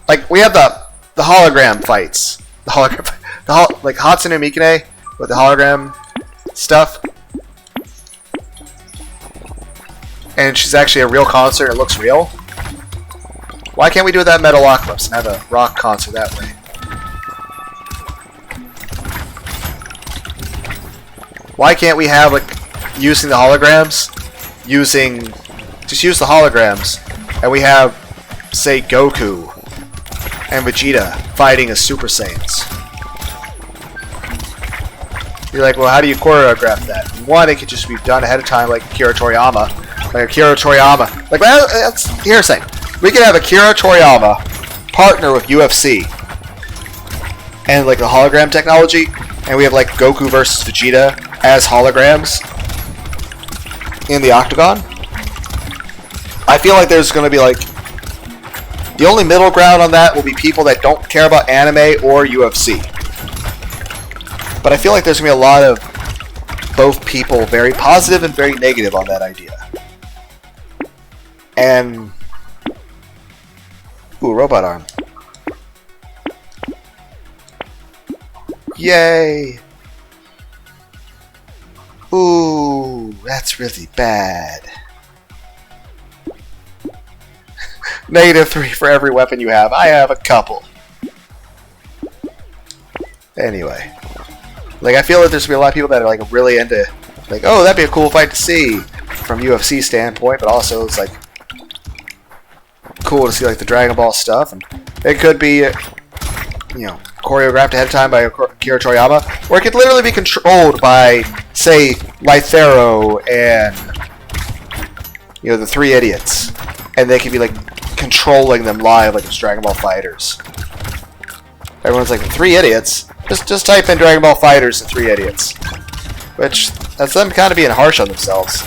Like we have the hologram fights. The hologram like Hatsune Mikune with the hologram stuff. And she's actually a real concert, it looks real. Why can't we do that Metalocalypse and have a rock concert that way? Why can't we have, like, using the holograms using, just use the holograms, and we have, say, Goku and Vegeta fighting as Super Saiyans. You're like, well, how do you choreograph that? One, it could just be done ahead of time, like Akira Toriyama. Like Akira Toriyama. Like, well, here's the thing. We could have Akira Toriyama partner with UFC and like the hologram technology, and we have like Goku versus Vegeta as holograms in the Octagon. I feel like there's going to be like, the only middle ground on that will be people that don't care about anime or UFC. But I feel like there's going to be a lot of both people very positive and very negative on that idea. And ooh, robot arm. Yay! Ooh, that's really bad. -3 for every weapon you have. I have a couple. Anyway. Like, I feel like there's going to be a lot of people that are, like, really into, like, oh, that'd be a cool fight to see from UFC standpoint, but also it's, like, cool to see, like, the Dragon Ball stuff. And it could be, you know, choreographed ahead of time by Akira Toriyama, or it could literally be controlled by, say, Lythero and, you know, the Three Idiots. And they could be, like, controlling them live like it's Dragon Ball Fighters. Everyone's like, the Three Idiots? Just type in Dragon Ball Fighters and Three Idiots. Which, that's them kind of being harsh on themselves.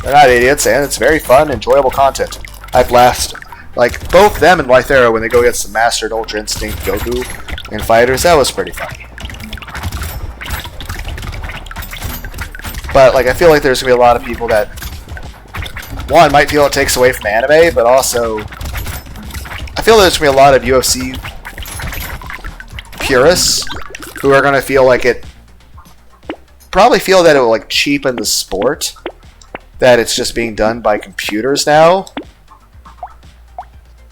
They're not idiots, and it's very fun, enjoyable content. I blast, like, both them and Lythero when they go against the Mastered Ultra Instinct Goku in Fighters. That was pretty funny. But, like, I feel like there's going to be a lot of people that, one, might feel it takes away from anime, but also, I feel there's going to be a lot of UFC purists who are going to feel like it, probably feel that it will, like, cheapen the sport, that it's just being done by computers now.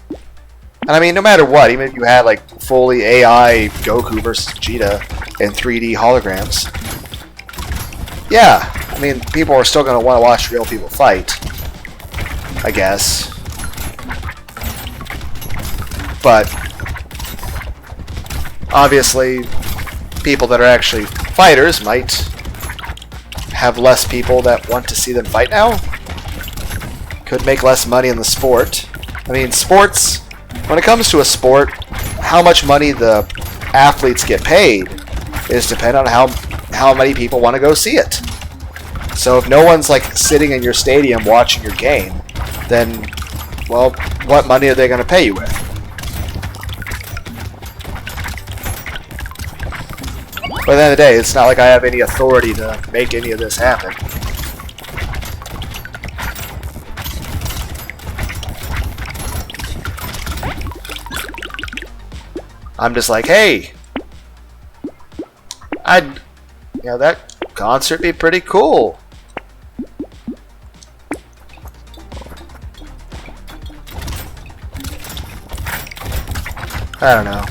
And I mean, no matter what, even if you had, like, fully AI Goku versus Vegeta and 3D holograms, yeah, I mean, people are still going to want to watch real people fight, I guess. But obviously, people that are actually fighters might have less people that want to see them fight now. Could make less money in the sport. I mean, sports, when it comes to a sport, how much money the athletes get paid is dependent on how many people want to go see it. So if no one's like sitting in your stadium watching your game, then, well, what money are they going to pay you with? But at the end of the day, it's not like I have any authority to make any of this happen. I'm just like, hey, you know, that concert be pretty cool. I don't know.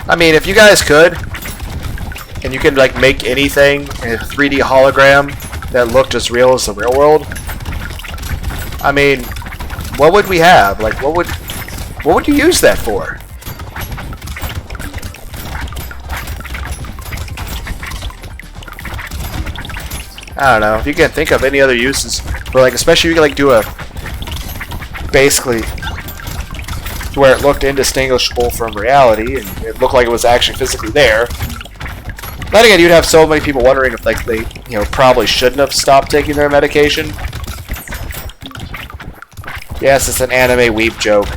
I mean, if you guys could, and you could like make anything in a 3D hologram that looked as real as the real world, I mean, what would we have? Like, what would you use that for? I don't know. If you can't think of any other uses for, like, especially if you could like do a basically where it looked indistinguishable from reality and it looked like it was actually physically there. Then again, you'd have so many people wondering if, like, they, you know, probably shouldn't have stopped taking their medication. Yes, it's an anime weep joke.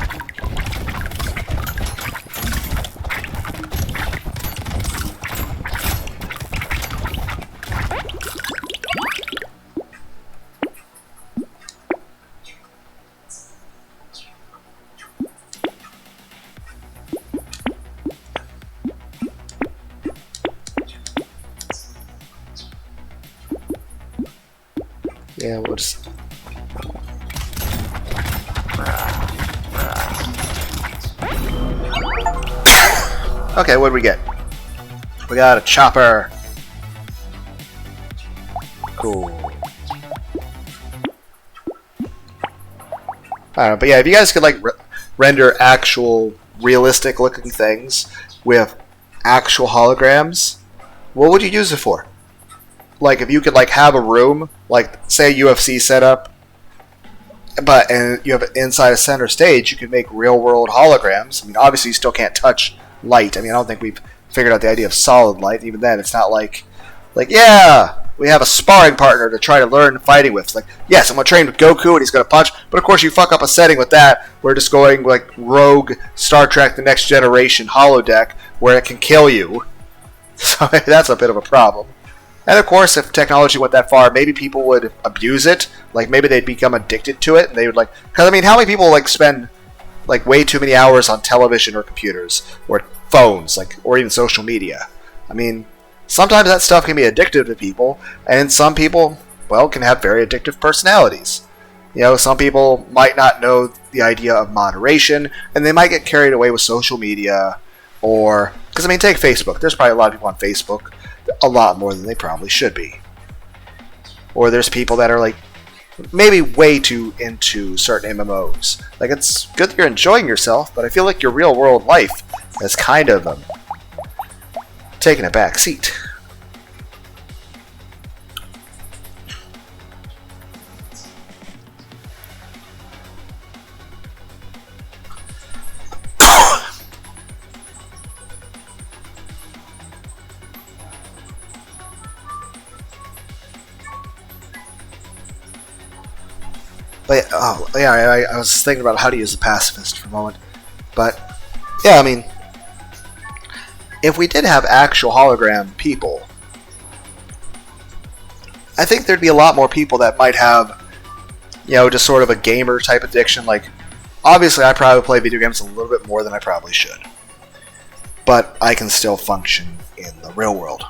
Yeah, we'll just... Okay, what did we get? We got a chopper. Cool. I don't know, but yeah, if you guys could like render actual realistic looking things with actual holograms, what would you use it for? Like if you could like have a room, like say a UFC setup, and you have inside a center stage, you could make real world holograms. I mean, obviously you still can't touch light. I mean, I don't think we've figured out the idea of solid light. Even then, it's not like yeah, we have a sparring partner to try to learn fighting with. It's like, yes, I'm going to train with Goku and he's going to punch. But of course, you fuck up a setting with that. We're just going like rogue Star Trek The Next Generation holodeck where it can kill you. So that's a bit of a problem. And of course, if technology went that far, maybe people would abuse it. Like maybe they'd become addicted to it, and they would like. Because I mean, how many people like spend like way too many hours on television or computers or phones, like or even social media? I mean, sometimes that stuff can be addictive to people, and some people, well, can have very addictive personalities. You know, some people might not know the idea of moderation, and they might get carried away with social media, or because I mean, take Facebook. There's probably a lot of people on Facebook. A lot more than they probably should be. Or there's people that are like maybe way too into certain MMOs. Like it's good that you're enjoying yourself, but I feel like your real world life has kind of taken a back seat. But, oh, yeah, I was thinking about how to use the pacifist for a moment. But, yeah, I mean, if we did have actual hologram people, I think there'd be a lot more people that might have, you know, just sort of a gamer type addiction. Like, obviously, I probably play video games a little bit more than I probably should. But I can still function in the real world.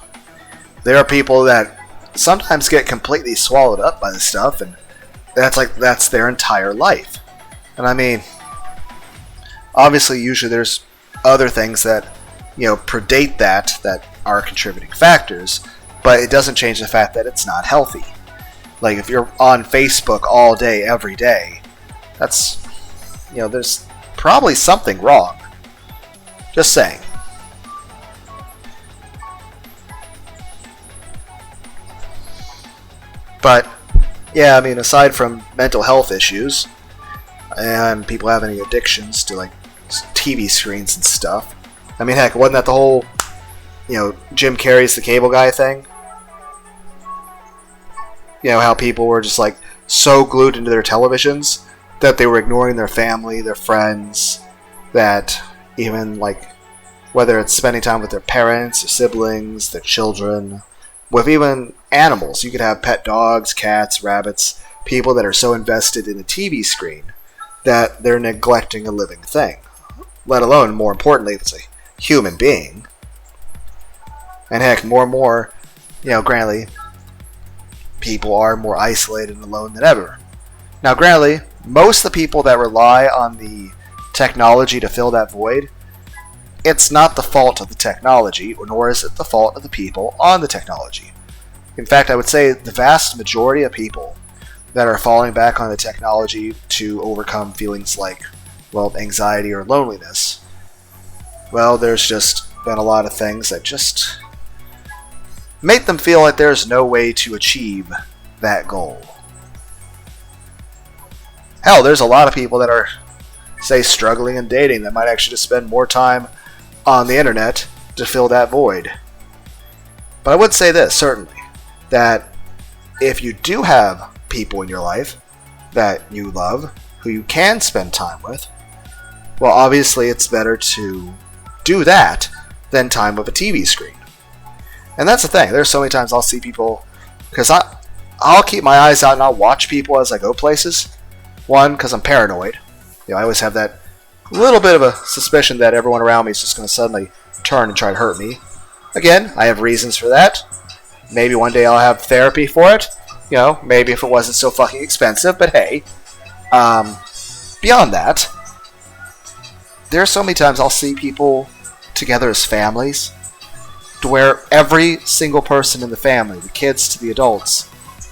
There are people that sometimes get completely swallowed up by this stuff, and that's their entire life. And I mean, obviously usually there's other things that, you know, predate that are contributing factors, but it doesn't change the fact that it's not healthy. Like if you're on Facebook all day every day, that's, you know, there's probably something wrong. Just saying. But yeah, I mean, aside from mental health issues and people having addictions to like TV screens and stuff, I mean, heck, wasn't that the whole, you know, Jim Carrey's The Cable Guy thing? You know, how people were just like so glued into their televisions that they were ignoring their family, their friends, that even like whether it's spending time with their parents, their siblings, their children, with even animals. You could have pet dogs, cats, rabbits, people that are so invested in a TV screen that they're neglecting a living thing. Let alone, more importantly, if it's a human being. And heck, more and more, you know, granted, people are more isolated and alone than ever. Now, granted, most of the people that rely on the technology to fill that void, it's not the fault of the technology, nor is it the fault of the people on the technology. In fact, I would say the vast majority of people that are falling back on the technology to overcome feelings like, well, anxiety or loneliness, well, there's just been a lot of things that just make them feel like there's no way to achieve that goal. Hell, there's a lot of people that are, say, struggling and dating that might actually just spend more time on the internet to fill that void. But I would say this, certainly, that if you do have people in your life that you love, who you can spend time with, well, obviously it's better to do that than time with a TV screen. And that's the thing. There's so many times I'll see people, because I'll keep my eyes out and I'll watch people as I go places. One, because I'm paranoid. You know, I always have that little bit of a suspicion that everyone around me is just going to suddenly turn and try to hurt me. Again, I have reasons for that. Maybe one day I'll have therapy for it. You know, maybe if it wasn't so fucking expensive, but hey. Beyond that, there are so many times I'll see people together as families, to where every single person in the family, the kids to the adults,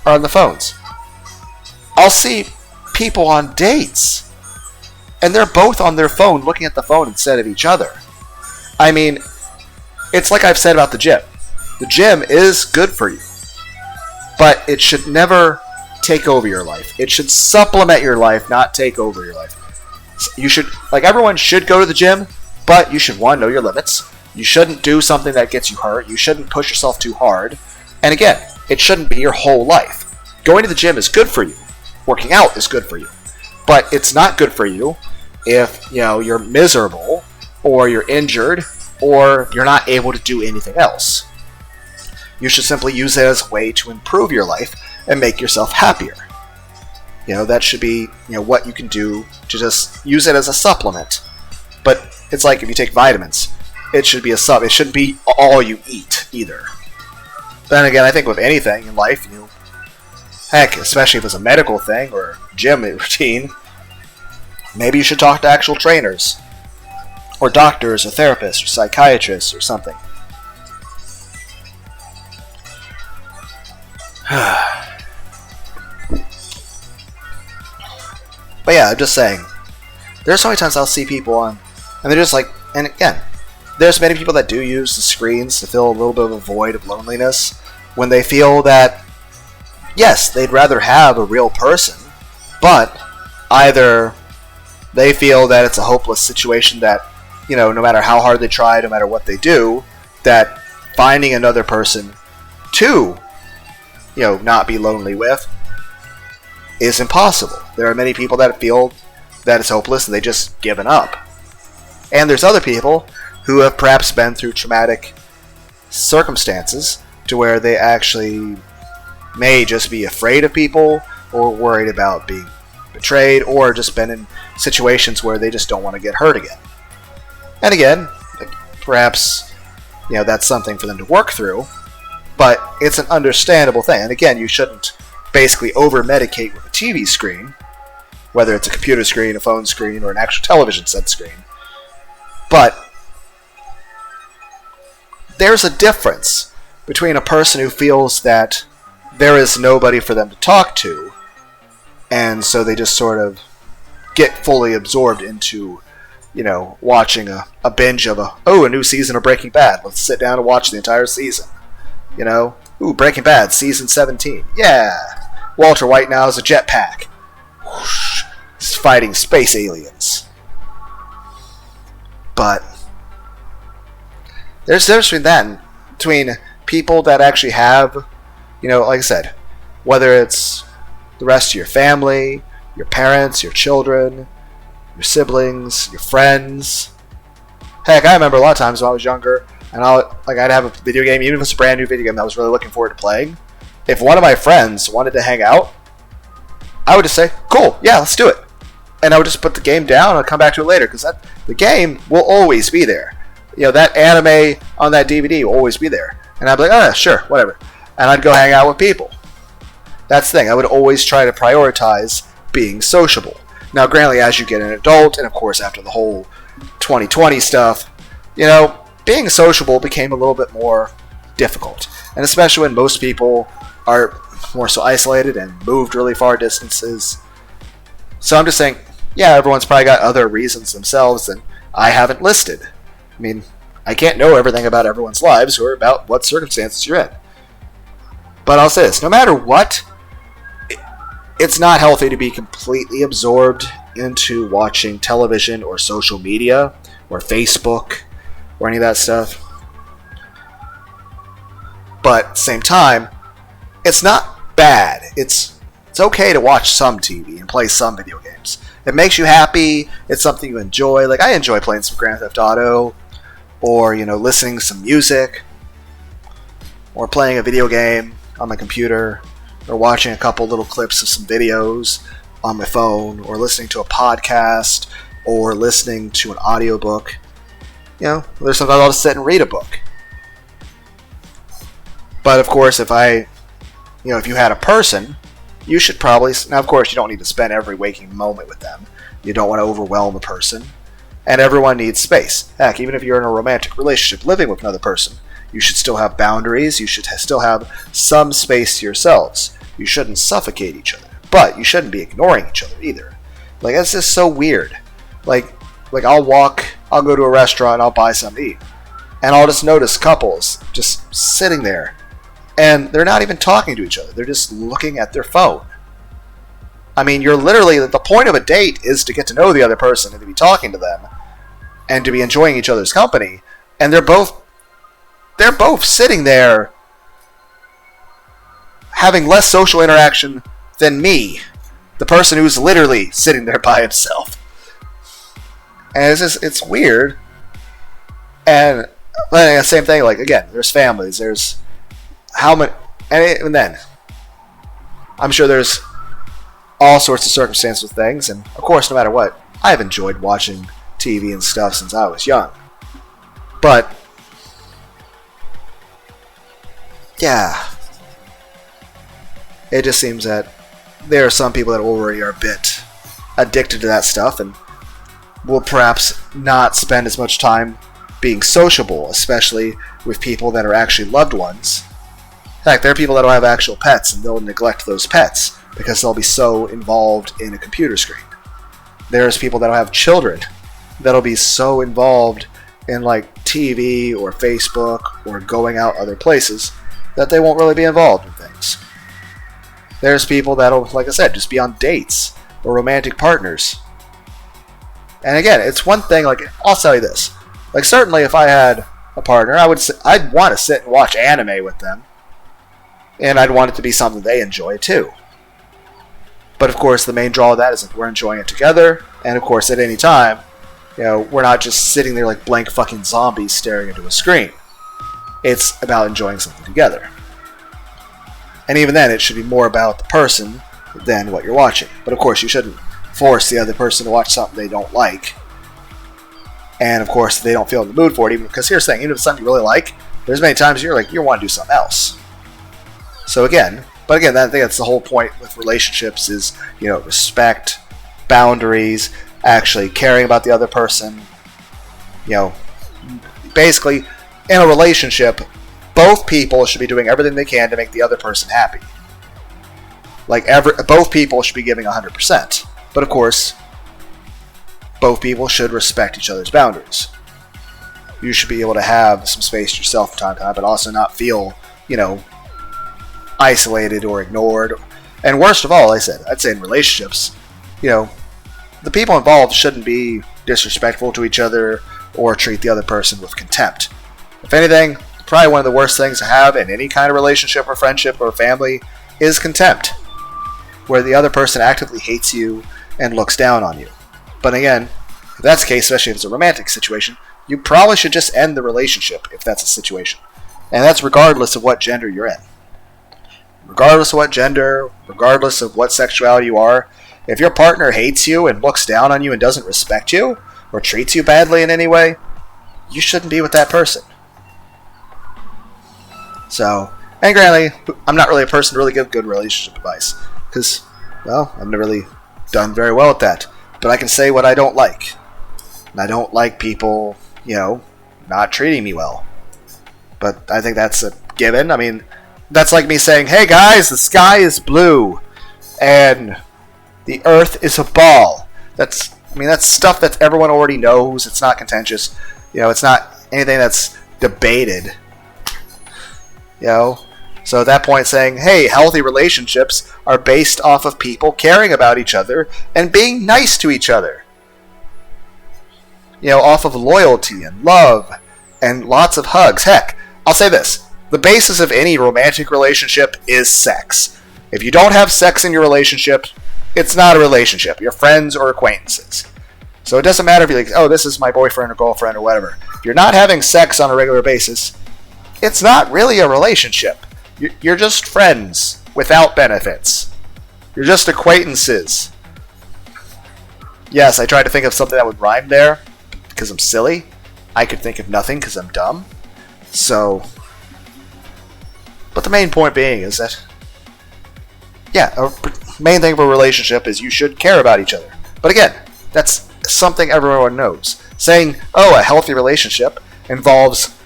are on the phones. I'll see people on dates, and they're both on their phone looking at the phone instead of each other. I mean, it's like I've said about the gym. The gym is good for you, but it should never take over your life. It should supplement your life, not take over your life. You should, like, everyone should go to the gym, but you should, one, know your limits. You shouldn't do something that gets you hurt. You shouldn't push yourself too hard. And again, it shouldn't be your whole life. Going to the gym is good for you. Working out is good for you. But it's not good for you if, you're miserable, or you're injured, or you're not able to do anything else. You should simply use it as a way to improve your life and make yourself happier. That should be, what you can do to just use it as a supplement. But it's like if you take vitamins, it should be a sub. It shouldn't be all you eat either. Then again, I think with anything in life, heck, especially if it's a medical thing or gym routine, maybe you should talk to actual trainers, or doctors, or therapists, or psychiatrists, or something. But yeah, I'm just saying, there's so many times I'll see people on, and they're just like, and again, there's many people that do use the screens to fill a little bit of a void of loneliness when they feel that, yes, they'd rather have a real person, but either they feel that it's a hopeless situation that, no matter how hard they try, no matter what they do, that finding another person to, not be lonely with is impossible. There are many people that feel that it's hopeless and they just given up. And there's other people who have perhaps been through traumatic circumstances to where they actually may just be afraid of people, or worried about being betrayed, or just been in situations where they just don't want to get hurt again. And again, perhaps, that's something for them to work through, but it's an understandable thing. And again, you shouldn't basically over-medicate with a TV screen, whether it's a computer screen, a phone screen, or an actual television set screen. But there's a difference between a person who feels that there is nobody for them to talk to, and so they just sort of get fully absorbed into, watching a binge of a new season of Breaking Bad. Let's sit down and watch the entire season. Breaking Bad, season 17. Yeah! Walter White now has a jetpack. Whoosh. He's fighting space aliens. But there's a difference between that and between people that actually have, like I said, whether it's the rest of your family, your parents, your children, your siblings, your friends. Heck, I remember a lot of times when I was younger, and I'd have a video game, even if it's a brand new video game that I was really looking forward to playing. If one of my friends wanted to hang out, I would just say, cool, yeah, let's do it. And I would just put the game down and I'd come back to it later, because the game will always be there. That anime on that DVD will always be there. And I'd be like, oh, sure, whatever. And I'd go hang out with people. That's the thing. I would always try to prioritize being sociable. Now, granted, as you get an adult, and of course after the whole 2020 stuff, being sociable became a little bit more difficult. And especially when most people are more so isolated and moved really far distances. So I'm just saying, yeah, everyone's probably got other reasons themselves that I haven't listed. I mean, I can't know everything about everyone's lives or about what circumstances you're in. But I'll say this, no matter what, it's not healthy to be completely absorbed into watching television or social media or Facebook or any of that stuff. But at the same time, it's not bad. It's okay to watch some TV and play some video games. It makes you happy. It's something you enjoy. Like, I enjoy playing some Grand Theft Auto, or, listening to some music, or playing a video game on my computer, or watching a couple little clips of some videos on my phone, or listening to a podcast, or listening to an audiobook. There's sometimes I'll just sit and read a book. But of course, if you had a person, you should probably, now of course you don't need to spend every waking moment with them. You don't want to overwhelm a person. And everyone needs space. Heck, even if you're in a romantic relationship living with another person, You should still have boundaries. You should still have some space to yourselves. You shouldn't suffocate each other. But you shouldn't be ignoring each other either. Like, that's just so weird. Like I'll go to a restaurant, I'll buy something to eat. And I'll just notice couples just sitting there. And they're not even talking to each other. They're just looking at their phone. I mean, you're literally, the point of a date is to get to know the other person and to be talking to them and to be enjoying each other's company. And they're both sitting there having less social interaction than me, the person who's literally sitting there by himself. And it's weird. And same thing, like, again, there's families, there's how many, and then I'm sure there's all sorts of circumstances with things, and of course, no matter what, I've enjoyed watching TV and stuff since I was young. But yeah, it just seems that there are some people that already are a bit addicted to that stuff and will perhaps not spend as much time being sociable, especially with people that are actually loved ones. In fact, there are people that don't have actual pets and they'll neglect those pets because they'll be so involved in a computer screen. There's people that don't have children that'll be so involved in like TV or Facebook or going out other places that they won't really be involved in things. There's people that'll, like I said, just be on dates or romantic partners. And again, it's one thing, like, I'll tell you this. Like, certainly if I had a partner, I'd want to sit and watch anime with them. And I'd want it to be something they enjoy too. But of course, the main draw of that is that we're enjoying it together. And of course, at any time, we're not just sitting there like blank fucking zombies staring into a screen. It's about enjoying something together. And even then, it should be more about the person than what you're watching. But of course, you shouldn't force the other person to watch something they don't like. And of course, they don't feel in the mood for it. Even because here's the thing, even if it's something you really like, there's many times you want to do something else. So again, I think that's the whole point with relationships is, respect, boundaries, actually caring about the other person. Basically, in a relationship, both people should be doing everything they can to make the other person happy. Both people should be giving 100%. But of course, both people should respect each other's boundaries. You should be able to have some space to yourself from time to time, but also not feel, isolated or ignored. And worst of all, I'd say in relationships, the people involved shouldn't be disrespectful to each other or treat the other person with contempt. If anything, probably one of the worst things to have in any kind of relationship or friendship or family is contempt, where the other person actively hates you and looks down on you. But again, if that's the case, especially if it's a romantic situation, you probably should just end the relationship if that's a situation. And that's regardless of what gender you're in. Regardless of what gender, regardless of what sexuality you are, if your partner hates you and looks down on you and doesn't respect you, or treats you badly in any way, you shouldn't be with that person. So, and granted, I'm not really a person to really give good relationship advice, because, well, I've never really done very well at that. But I can say what I don't like. And I don't like people, not treating me well. But I think that's a given. I mean, that's like me saying, hey guys, the sky is blue, and the earth is a ball. That's stuff that everyone already knows. It's not contentious. It's not anything that's debated. So at that point saying, hey, healthy relationships are based off of people caring about each other and being nice to each other. Off of loyalty and love and lots of hugs. Heck, I'll say this. The basis of any romantic relationship is sex. If you don't have sex in your relationship, it's not a relationship. You're friends or acquaintances. So it doesn't matter if you're like, oh, this is my boyfriend or girlfriend or whatever. If you're not having sex on a regular basis, it's not really a relationship. You're just friends without benefits. You're just acquaintances. Yes, I tried to think of something that would rhyme there because I'm silly. I could think of nothing because I'm dumb. So, but the main point being is that, a main thing of a relationship is you should care about each other. But again, that's something everyone knows. Saying, oh, a healthy relationship involves,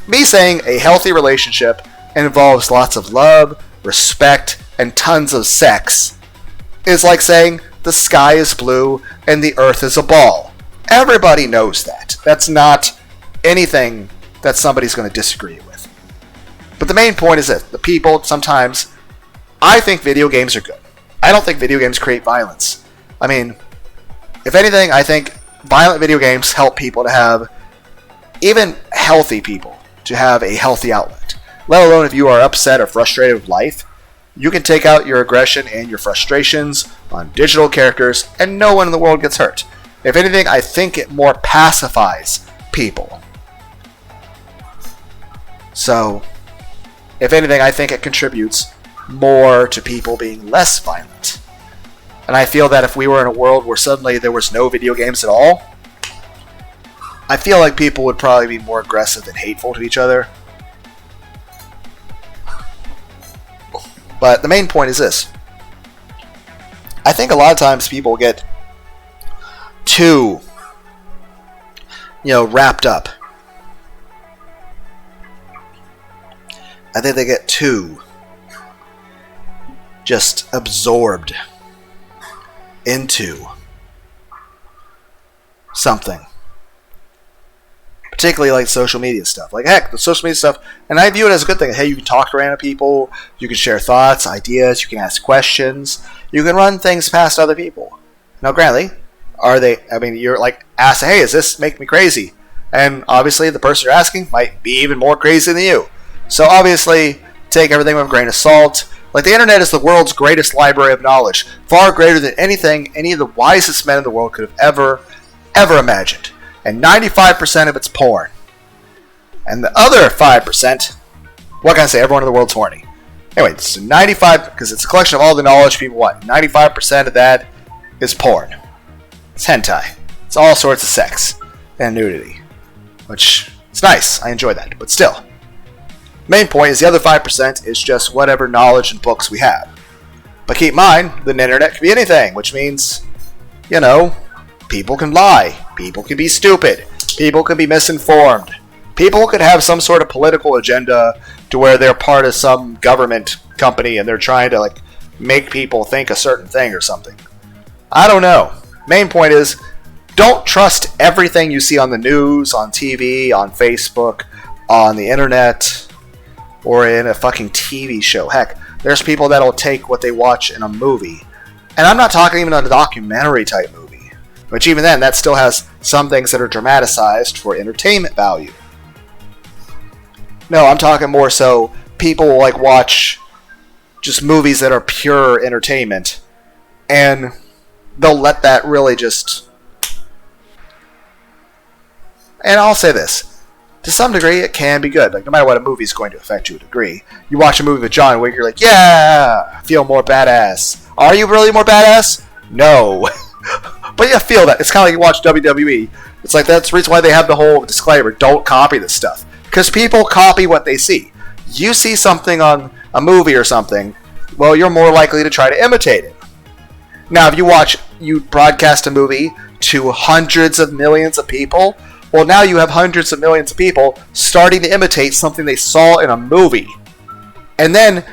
Me saying a healthy relationship involves lots of love, respect, and tons of sex is like saying the sky is blue and the earth is a ball. Everybody knows that. That's not anything that somebody's going to disagree with. But the main point is that the people sometimes, I think video games are good. I don't think video games create violence. I mean, if anything, I think violent video games help people to have, even healthy people, to have a healthy outlet. Let alone if you are upset or frustrated with life, you can take out your aggression and your frustrations on digital characters and no one in the world gets hurt. If anything, I think it more pacifies people. So, if anything, I think it contributes more to people being less violent. And I feel that if we were in a world where suddenly there was no video games at all, I feel like people would probably be more aggressive and hateful to each other. But the main point is this. I think a lot of times people get too, wrapped up. I think they get too just absorbed into something. Particularly like social media stuff. Like, heck, the social media stuff, and I view it as a good thing. Hey, you can talk to random people, you can share thoughts, ideas, you can ask questions, you can run things past other people. Now, granted, you're like, ask, hey, does this make me crazy? And obviously, the person you're asking might be even more crazy than you. So obviously, take everything with a grain of salt. Like, the internet is the world's greatest library of knowledge, far greater than anything any of the wisest men in the world could have ever imagined. And 95% of it's porn. And the other 5%, what can I say? Everyone in the world's horny. Anyway, so 95, because it's a collection of all the knowledge people want. 95% of that is porn. It's hentai. It's all sorts of sex and nudity. Which, it's nice. I enjoy that. But still. Main point is the other 5% is just whatever knowledge and books we have. But keep in mind, the internet can be anything. Which means, people can lie. People can be stupid. People can be misinformed. People could have some sort of political agenda to where they're part of some government company and they're trying to make people think a certain thing or something. I don't know. Main point is, don't trust everything you see on the news, on TV, on Facebook, on the internet, or in a fucking TV show. Heck, there's people that'll take what they watch in a movie. And I'm not talking even on a documentary type movie. Which even then, that still has some things that are dramatized for entertainment value. No, I'm talking more so people watch just movies that are pure entertainment. And they'll let that really just... And I'll say this. To some degree, it can be good. No matter what a movie's going to affect you to a degree. You watch a movie with John Wick, you're like, yeah, I feel more badass. Are you really more badass? No. But you feel that. It's kind of like you watch WWE. It's like that's the reason why they have the whole disclaimer, don't copy this stuff. Because people copy what they see. You see something on a movie or something, well, you're more likely to try to imitate it. Now, if you broadcast a movie to hundreds of millions of people, well, now you have hundreds of millions of people starting to imitate something they saw in a movie. And then,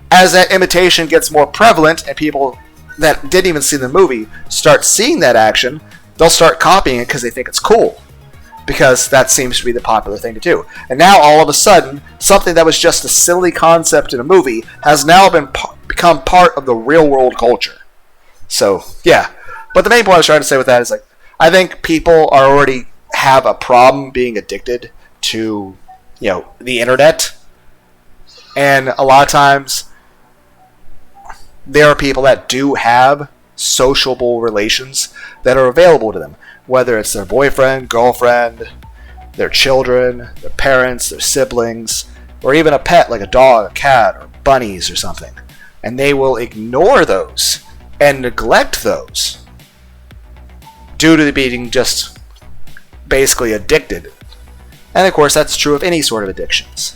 as that imitation gets more prevalent and people that didn't even see the movie start seeing that action, they'll start copying it because they think it's cool. Because that seems to be the popular thing to do. And now, all of a sudden, something that was just a silly concept in a movie has now become part of the real-world culture. So, yeah. But the main point I was trying to say with that is, I think people already have a problem being addicted to, the internet. And a lot of times, there are people that do have sociable relations that are available to them. Whether it's their boyfriend, girlfriend, their children, their parents, their siblings, or even a pet like a dog, a cat, or bunnies or something. And they will ignore those and neglect those due to being just basically addicted. And of course, that's true of any sort of addictions.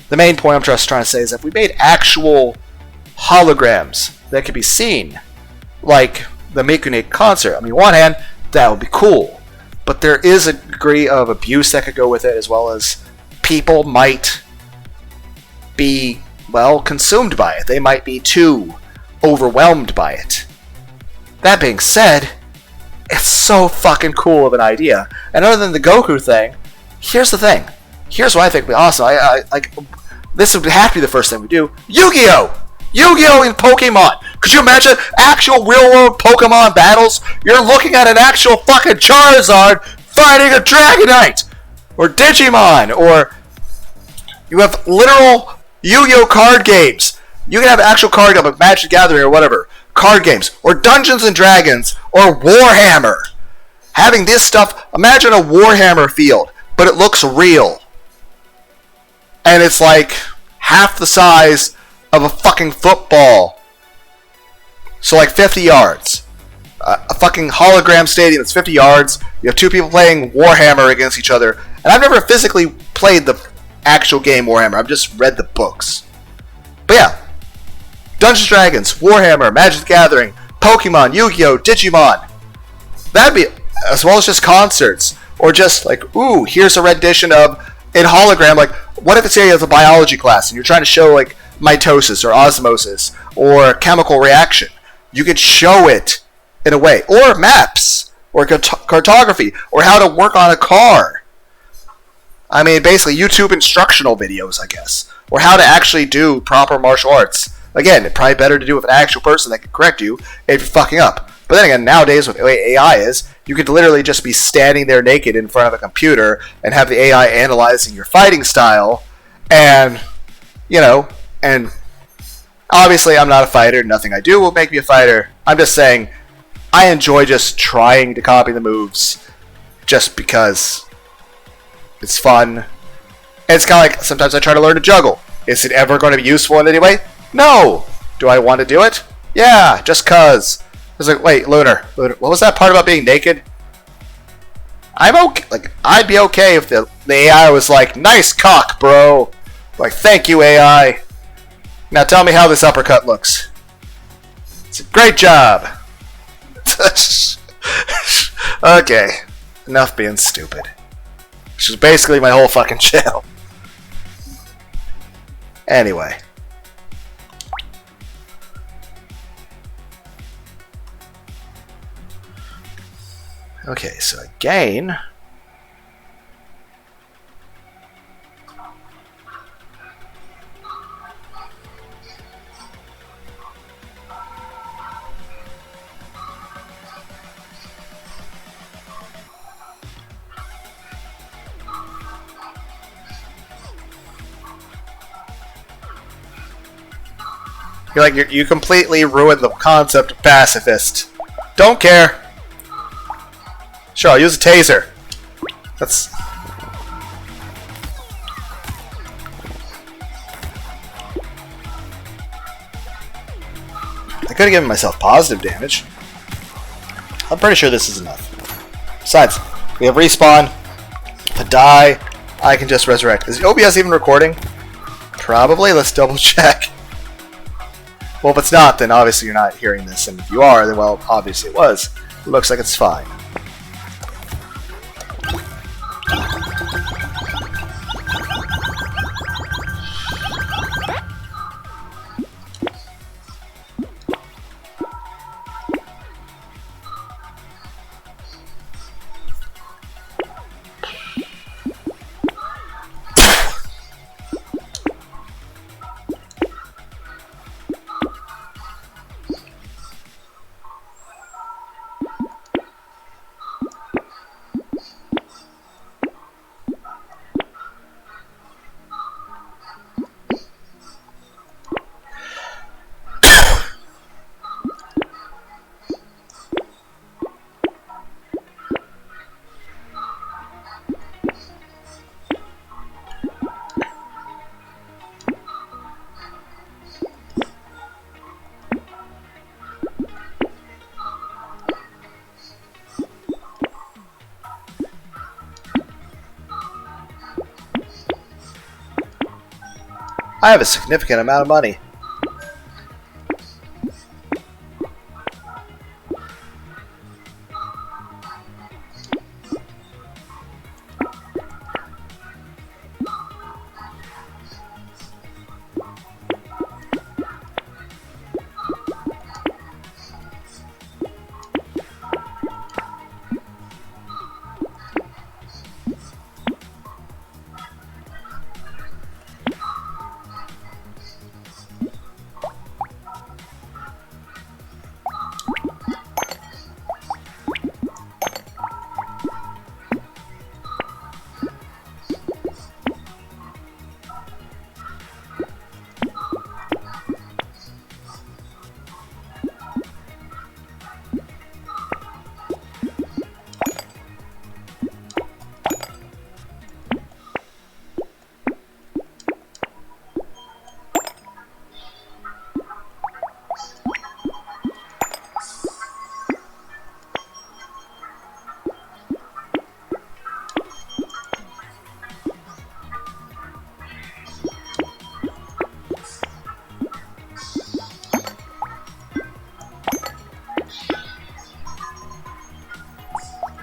The main point I'm just trying to say is if we made actual holograms that could be seen, like the Mikune concert, on one hand, that would be cool. But there is a degree of abuse that could go with it, as well as people might be, well, consumed by it. They might be too overwhelmed by it. That being said, it's so fucking cool of an idea. And other than the Goku thing, here's the thing. Here's what I think would be awesome. I like this would have to be the first thing we do. Yu-Gi-Oh! Yu-Gi-Oh! In Pokemon! Could you imagine actual real-world Pokemon battles? You're looking at an actual fucking Charizard fighting a Dragonite! Or Digimon! Or you have literal Yu-Gi-Oh! Card games! You can have actual card games like Magic the Gathering or whatever. Card games. Or Dungeons and Dragons. Or Warhammer. Having this stuff, imagine a Warhammer field, but it looks real. And it's like half the size of a fucking football. So like 50 yards. A fucking hologram stadium that's 50 yards. You have two people playing Warhammer against each other. And I've never physically played the actual game Warhammer. I've just read the books. But yeah. Dungeons & Dragons, Warhammer, Magic the Gathering, Pokemon, Yu-Gi-Oh!, Digimon. That'd be, as well as just concerts. Or just like, ooh, here's a rendition of, in hologram, like, what if it's a biology class and you're trying to show like mitosis or osmosis or chemical reaction? You could show it in a way. Or maps. Or cartography. Or how to work on a car. I mean, basically YouTube instructional videos, I guess. Or how to actually do proper martial arts. Again, it's probably better to do with an actual person that can correct you if you're fucking up. But then again, nowadays with the way AI is, you could literally just be standing there naked in front of a computer and have the AI analyzing your fighting style. And, you know, and obviously I'm not a fighter. Nothing I do will make me a fighter. I'm just saying I enjoy just trying to copy the moves just because it's fun. And it's kind of like sometimes I try to learn to juggle. Is it ever going to be useful in any way? No! Do I want to do it? Yeah, just cuz. I was like, wait, Lunar, what was that part about being naked? I'm okay. Like, I'd be okay if the AI was like, nice cock, bro. Like, thank you, AI. Now tell me how this uppercut looks. It's a great job. Okay, enough being stupid. Which is basically my whole fucking channel. Anyway. Okay, so again, you completely ruined the concept of pacifist. Don't care. Sure, I'll use a taser. That's... I could have given myself positive damage. I'm pretty sure this is enough. Besides, we have respawn. If I die, I can just resurrect. Is OBS even recording? Probably. Let's double check. Well, if it's not, then obviously you're not hearing this. And if you are, then well, obviously it was. It looks like it's fine. I have a significant amount of money.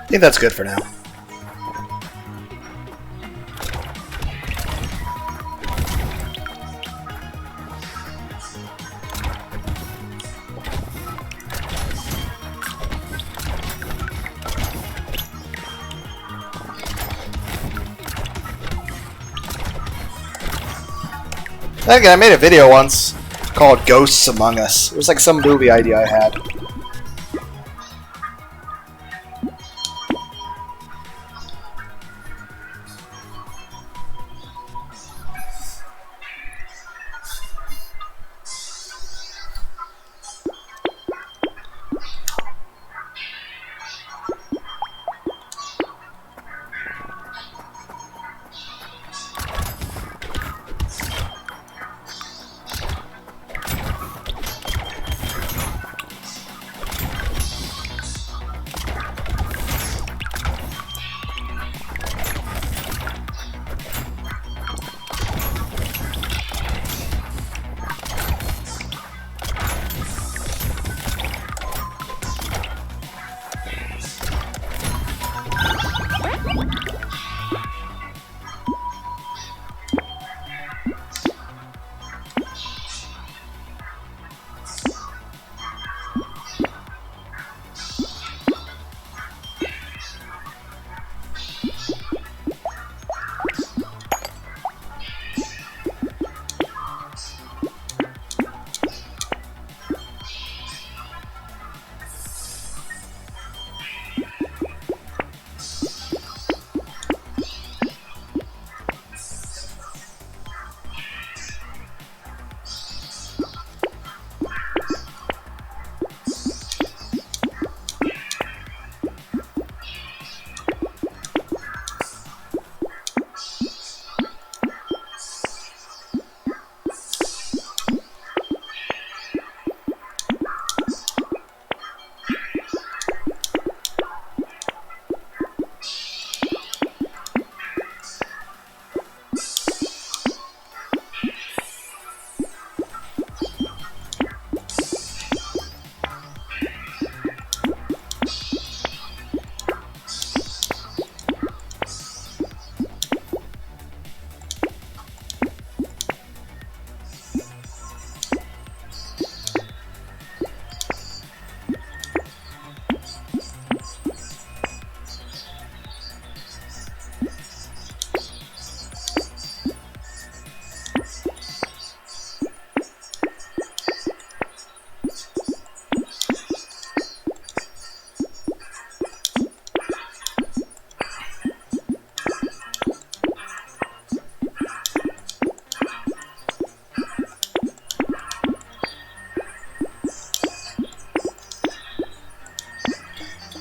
I think that's good for now. Again, I made a video once called Ghosts Among Us. It was like some movie idea I had.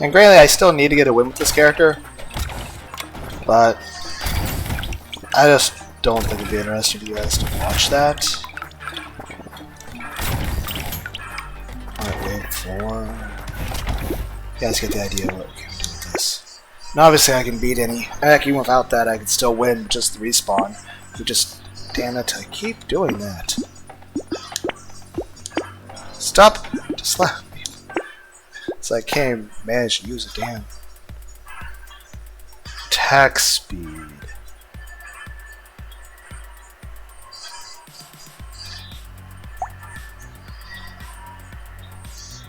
And granted, I still need to get a win with this character, but I just don't think it'd be interesting for you guys to watch that. Alright, wait for... You guys get the idea of what we can do with this. And obviously I can beat any. Heck, even without that I can still win, just the respawn. You just... Damn it, I keep doing that. Stop! Just let me. So I can't even manage to use a damn attack speed.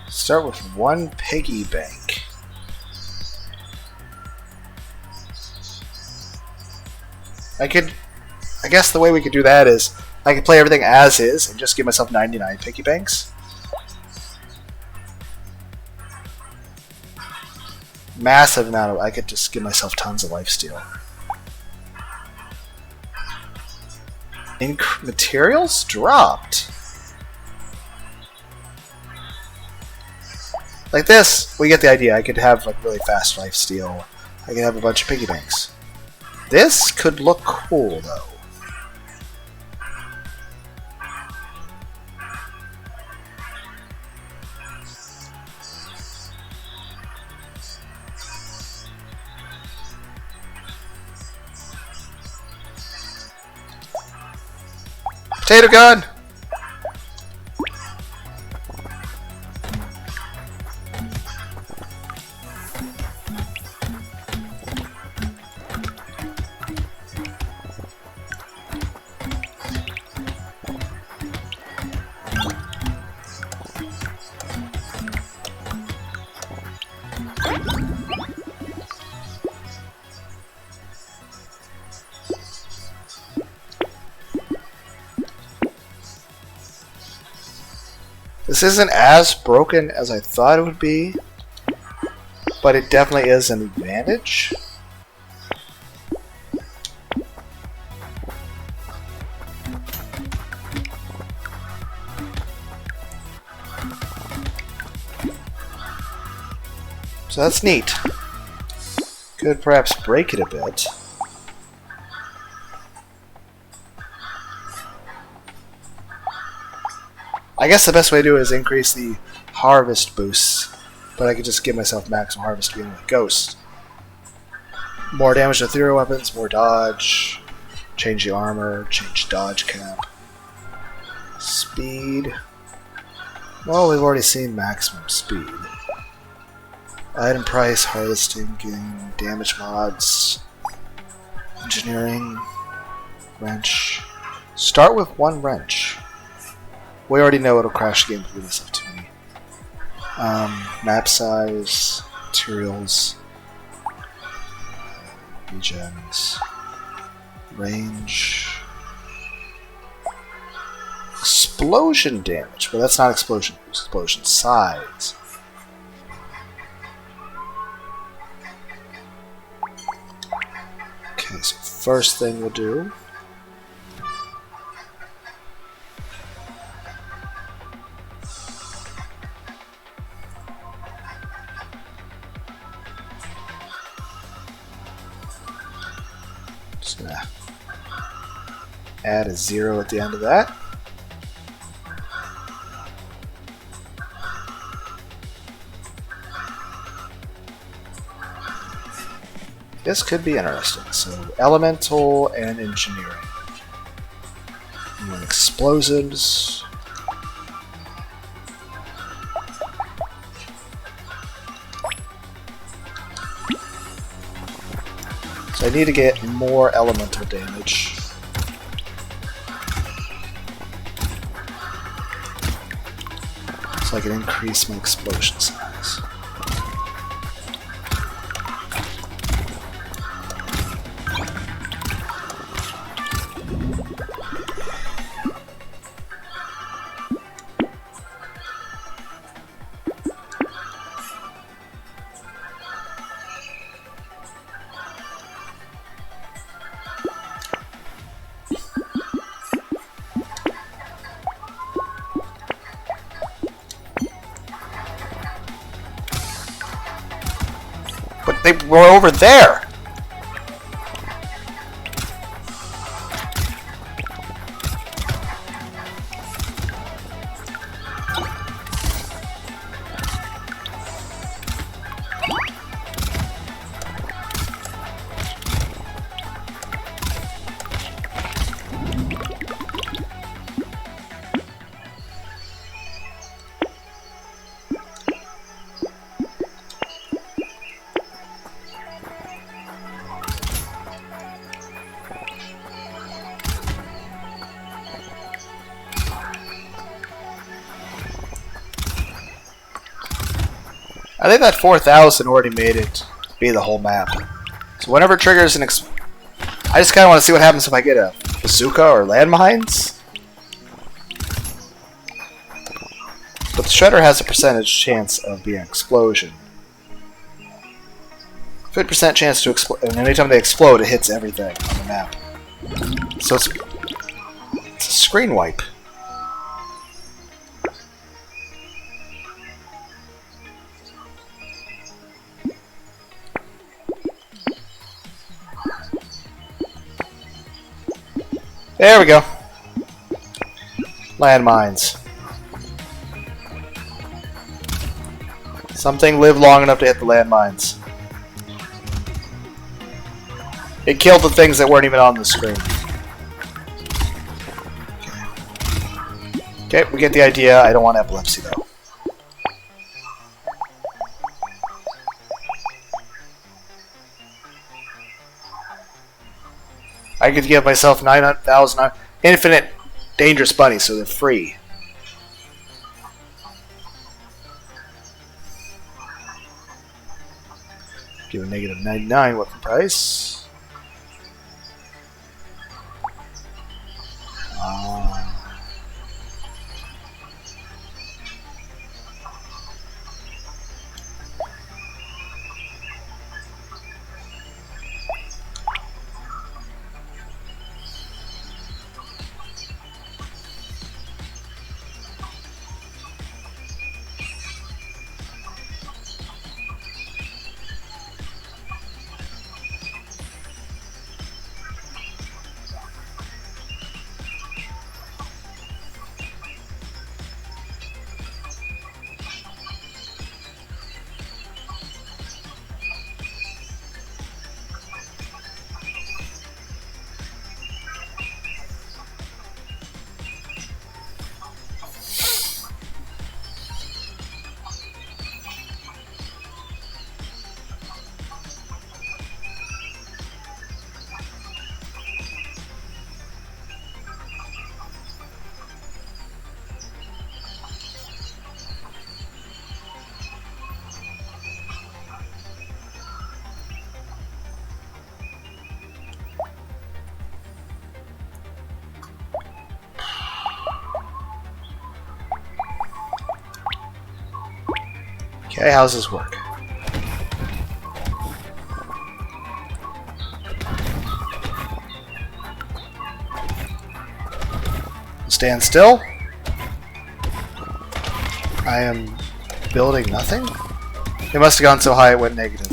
Start with one piggy bank. I guess the way we could do that is I could play everything as is and just give myself 99 piggy banks. Massive amount of... I could just give myself tons of lifesteal. Materials dropped. Like this, we get the idea. I could have like really fast lifesteal. I could have a bunch of piggy banks. This could look cool though. Potato gun! This isn't as broken as I thought it would be, but it definitely is an advantage. So that's neat. Could perhaps break it a bit. I guess the best way to do it is increase the harvest boosts, but I could just give myself maximum harvest to begin with Ghost. More damage to ethereal weapons, more dodge, change the armor, change dodge cap. Speed. Well, we've already seen maximum speed. Item price, harvesting, gain, damage mods, engineering, wrench. Start with one wrench. We already know it'll crash the game if we miss too many. Map size, materials, regens, range, explosion damage. Well, that's not explosion boost, explosion size. Okay, so first thing we'll do. Just gonna add a 0 at the end of that. This could be interesting. So, elemental and engineering. And then explosives. So I need to get more elemental damage. So I can increase my explosion size. But they were over there! I think that 4,000 already made it be the whole map. So whenever it triggers an I just kind of want to see what happens if I get a bazooka or landmines. But the shredder has a percentage chance of being an explosion. 50% chance to explode, and anytime they explode, it hits everything on the map. So it's a screen wipe. There we go. Landmines. Something lived long enough to hit the landmines. It killed the things that weren't even on the screen. Okay, we get the idea. I don't want epilepsy though. I could give myself 9,000 infinite dangerous bunnies, so they're free. Give a negative 99 weapon price. Okay, how's this work? Stand still. I am building nothing? It must have gone so high it went negative.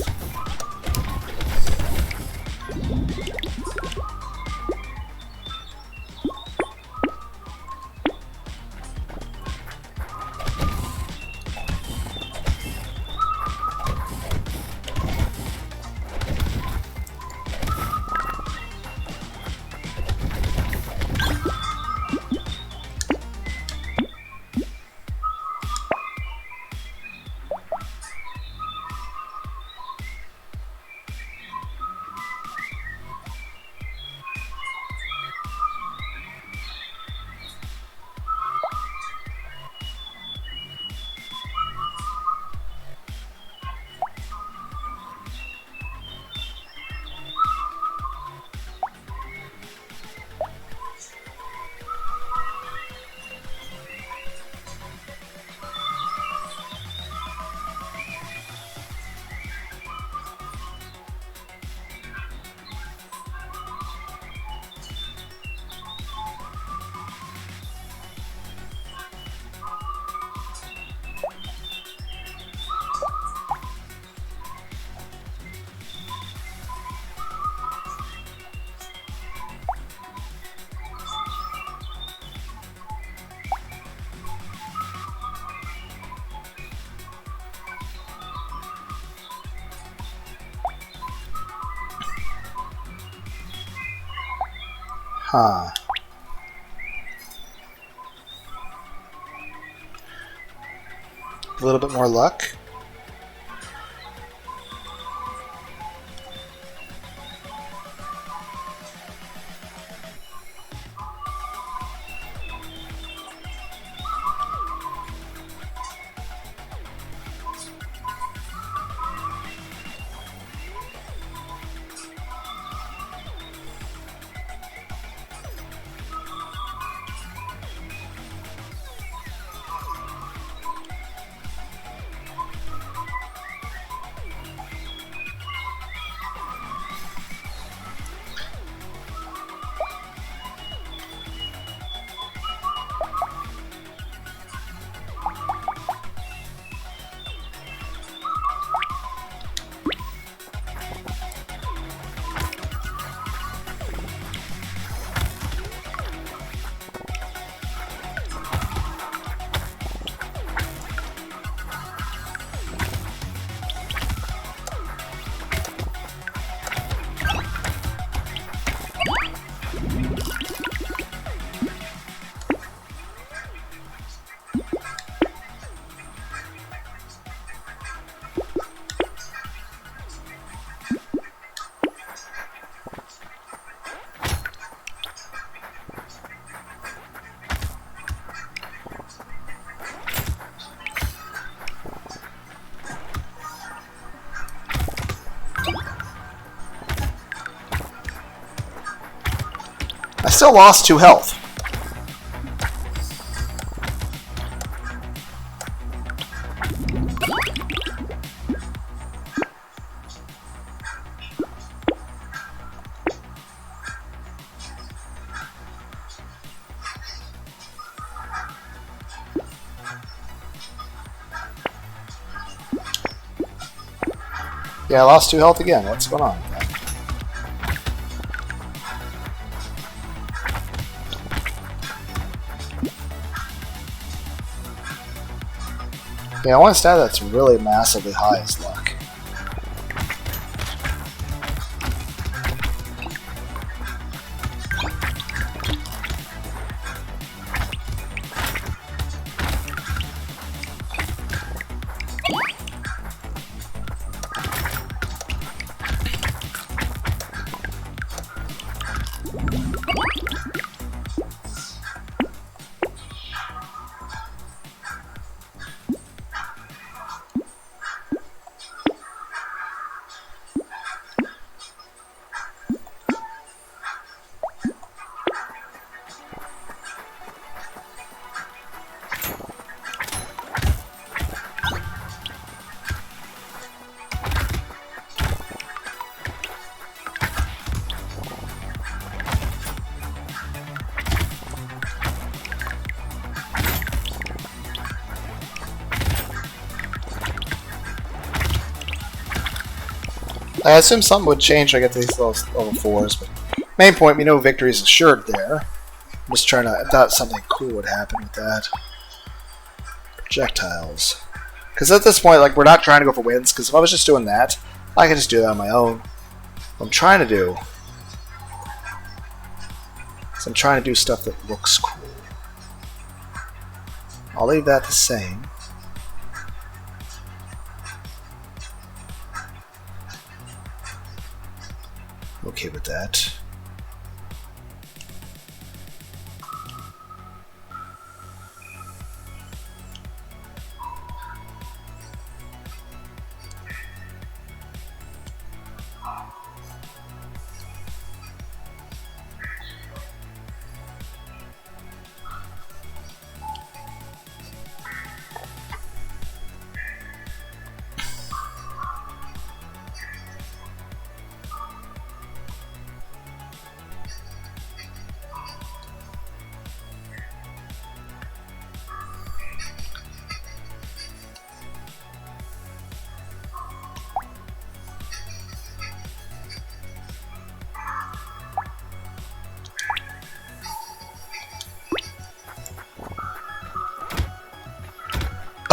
Huh. A little bit more luck. I still lost 2 health. Yeah, I lost 2 health again. What's going on with that? Yeah, I want a stat that's really massively high as luck. I assume something would change when I get to these level 4s, but main point, we know victory is assured there. I'm just trying to... I thought something cool would happen with that. Projectiles. Because at this point, like, we're not trying to go for wins, because if I was just doing that, I could just do that on my own. What I'm trying to do is I'm trying to do stuff that looks cool. I'll leave that the same. Okay with that.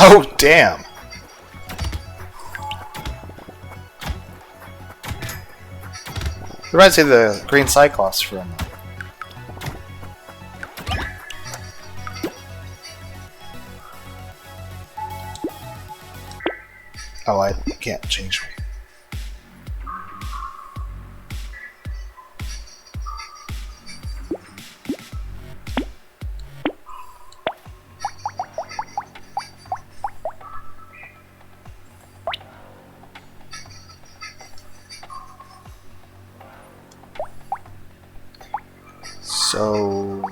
Oh, damn! We might see the green Cyclops for a moment. Oh, I can't change me. So...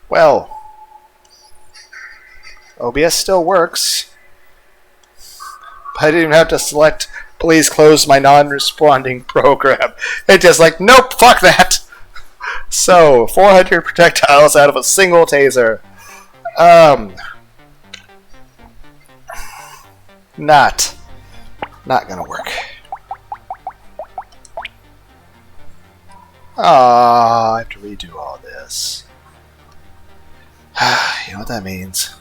Well, OBS still works, but I didn't even have to select please close my non-responding program. It's just like, nope, fuck that. So, 400 projectiles out of a single taser. Not gonna work. I have to redo all this. You know what that means.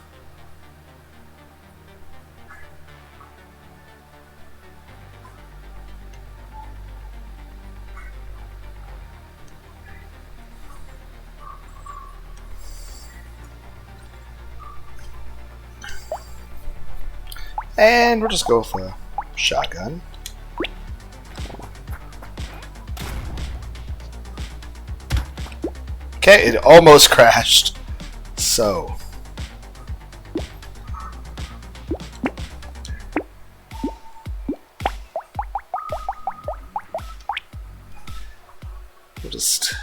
And we'll just go for a shotgun. Okay, it almost crashed. So. We'll just.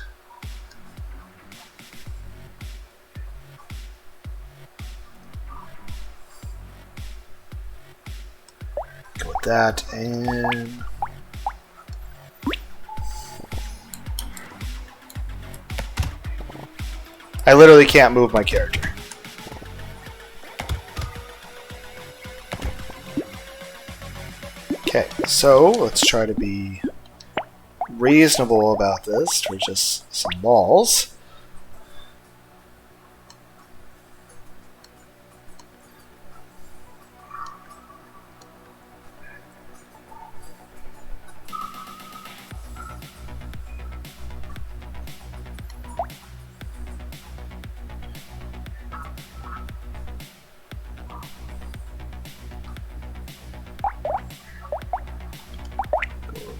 Go with that and. I literally can't move my character. Okay, so let's try to be reasonable about this for just some balls.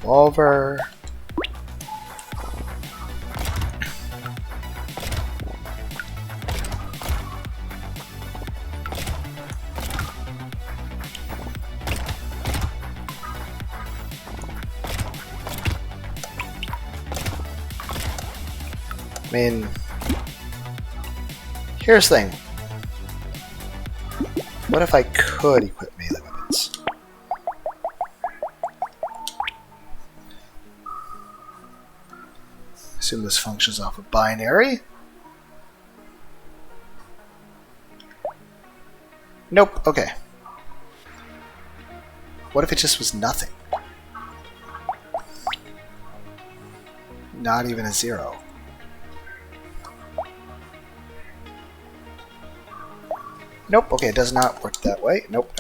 Revolver. I mean, here's the thing. What if I could equip melee weapons? Assume this functions off of binary. Nope, okay. What if it just was nothing? Not even a 0. Nope, okay, it does not work that way. Nope.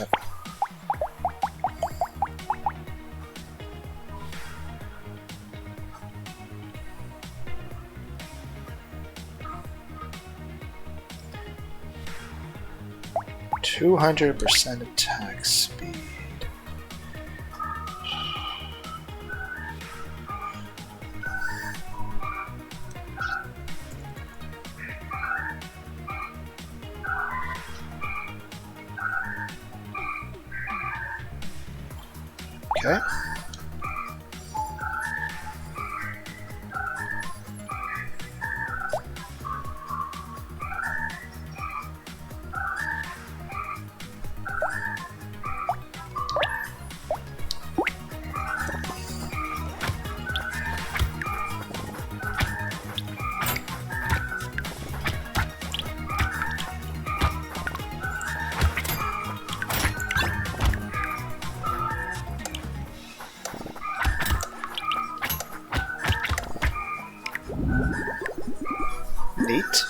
200% attack speed. Okay. Neat.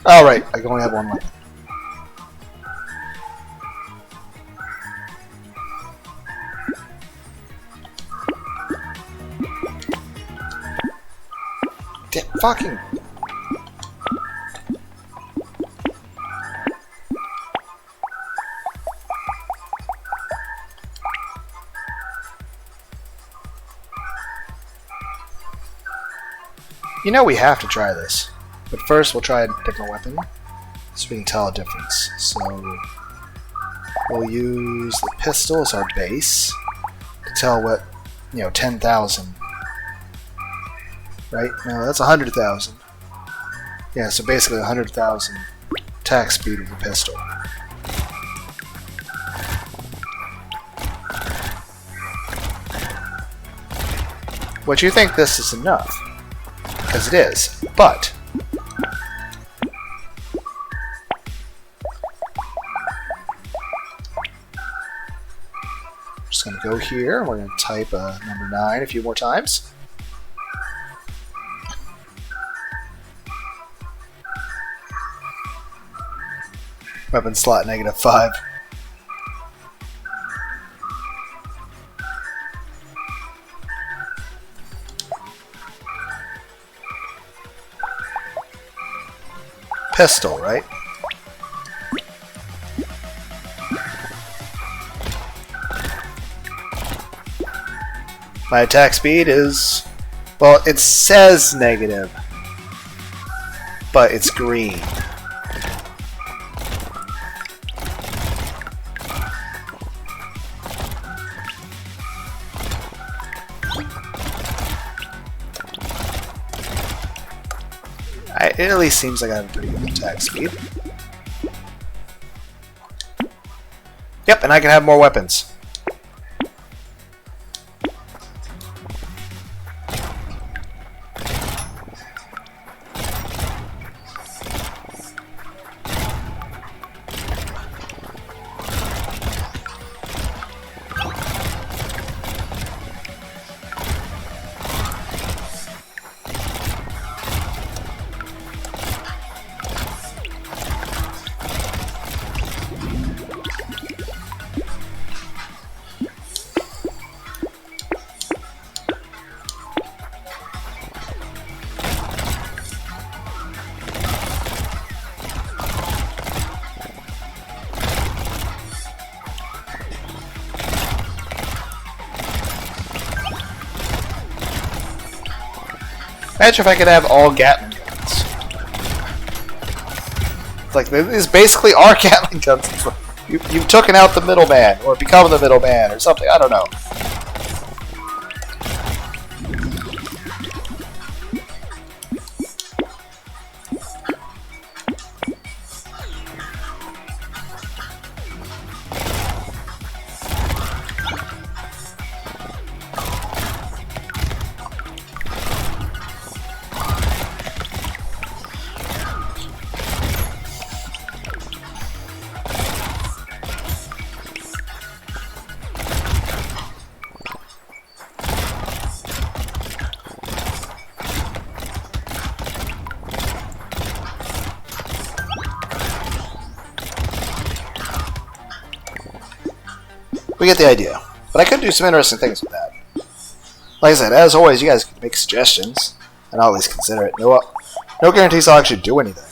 All right, I can only have one weapon. Damn, fucking. You know we have to try this, but first we'll try a different weapon so we can tell a difference. So we'll use the pistol as our base to tell what, 10,000. Right? No, that's 100,000. Yeah, so basically 100,000 attack speed with the pistol. Would you think this is enough? Because it is, but we're just going to go here and we're going to type number 9 a few more times. Weapon slot -5. Pistol, right? My attack speed is, well, it says negative, but it's green. It at least seems like I have a pretty good attack speed. Yep, and I can have more weapons. Imagine if I could have all Gatling guns. It's like, these basically are Gatling guns. It's like, you've taken out the middleman, or become the middleman, or something. I don't know. We get the idea. But I could do some interesting things with that. Like I said, as always, you guys can make suggestions, and I'll at least consider it. No guarantees I'll actually do anything.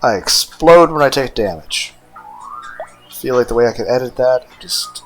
I explode when I take damage. I feel like the way I could edit that, just...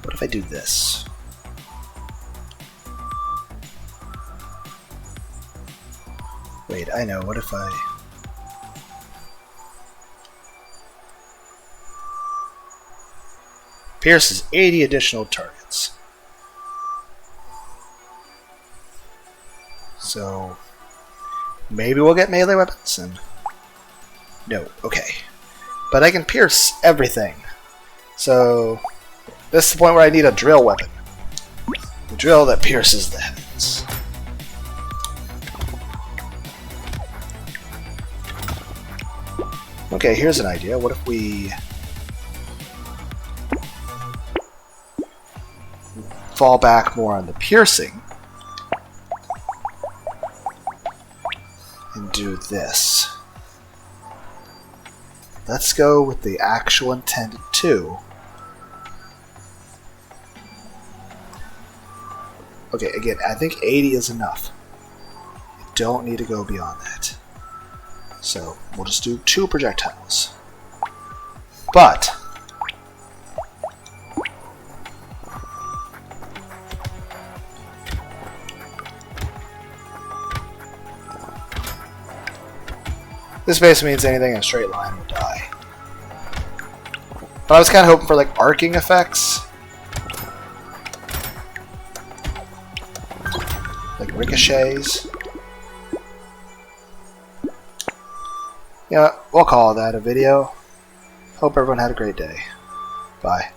What if I do this? Wait, I know. What if I... Pierces 80 additional targets. So... maybe we'll get melee weapons and... No, okay. But I can pierce everything. So... this is the point where I need a drill weapon. A drill that pierces the heavens. Okay, here's an idea. What if we... fall back more on the piercing and do this. Let's go with the actual intended 2. Okay, again, I think 80 is enough. You don't need to go beyond that. So, we'll just do 2 projectiles. But... this basically means anything in a straight line will die. But I was kind of hoping for, like, arcing effects. Like ricochets. Yeah, we'll call that a video. Hope everyone had a great day. Bye.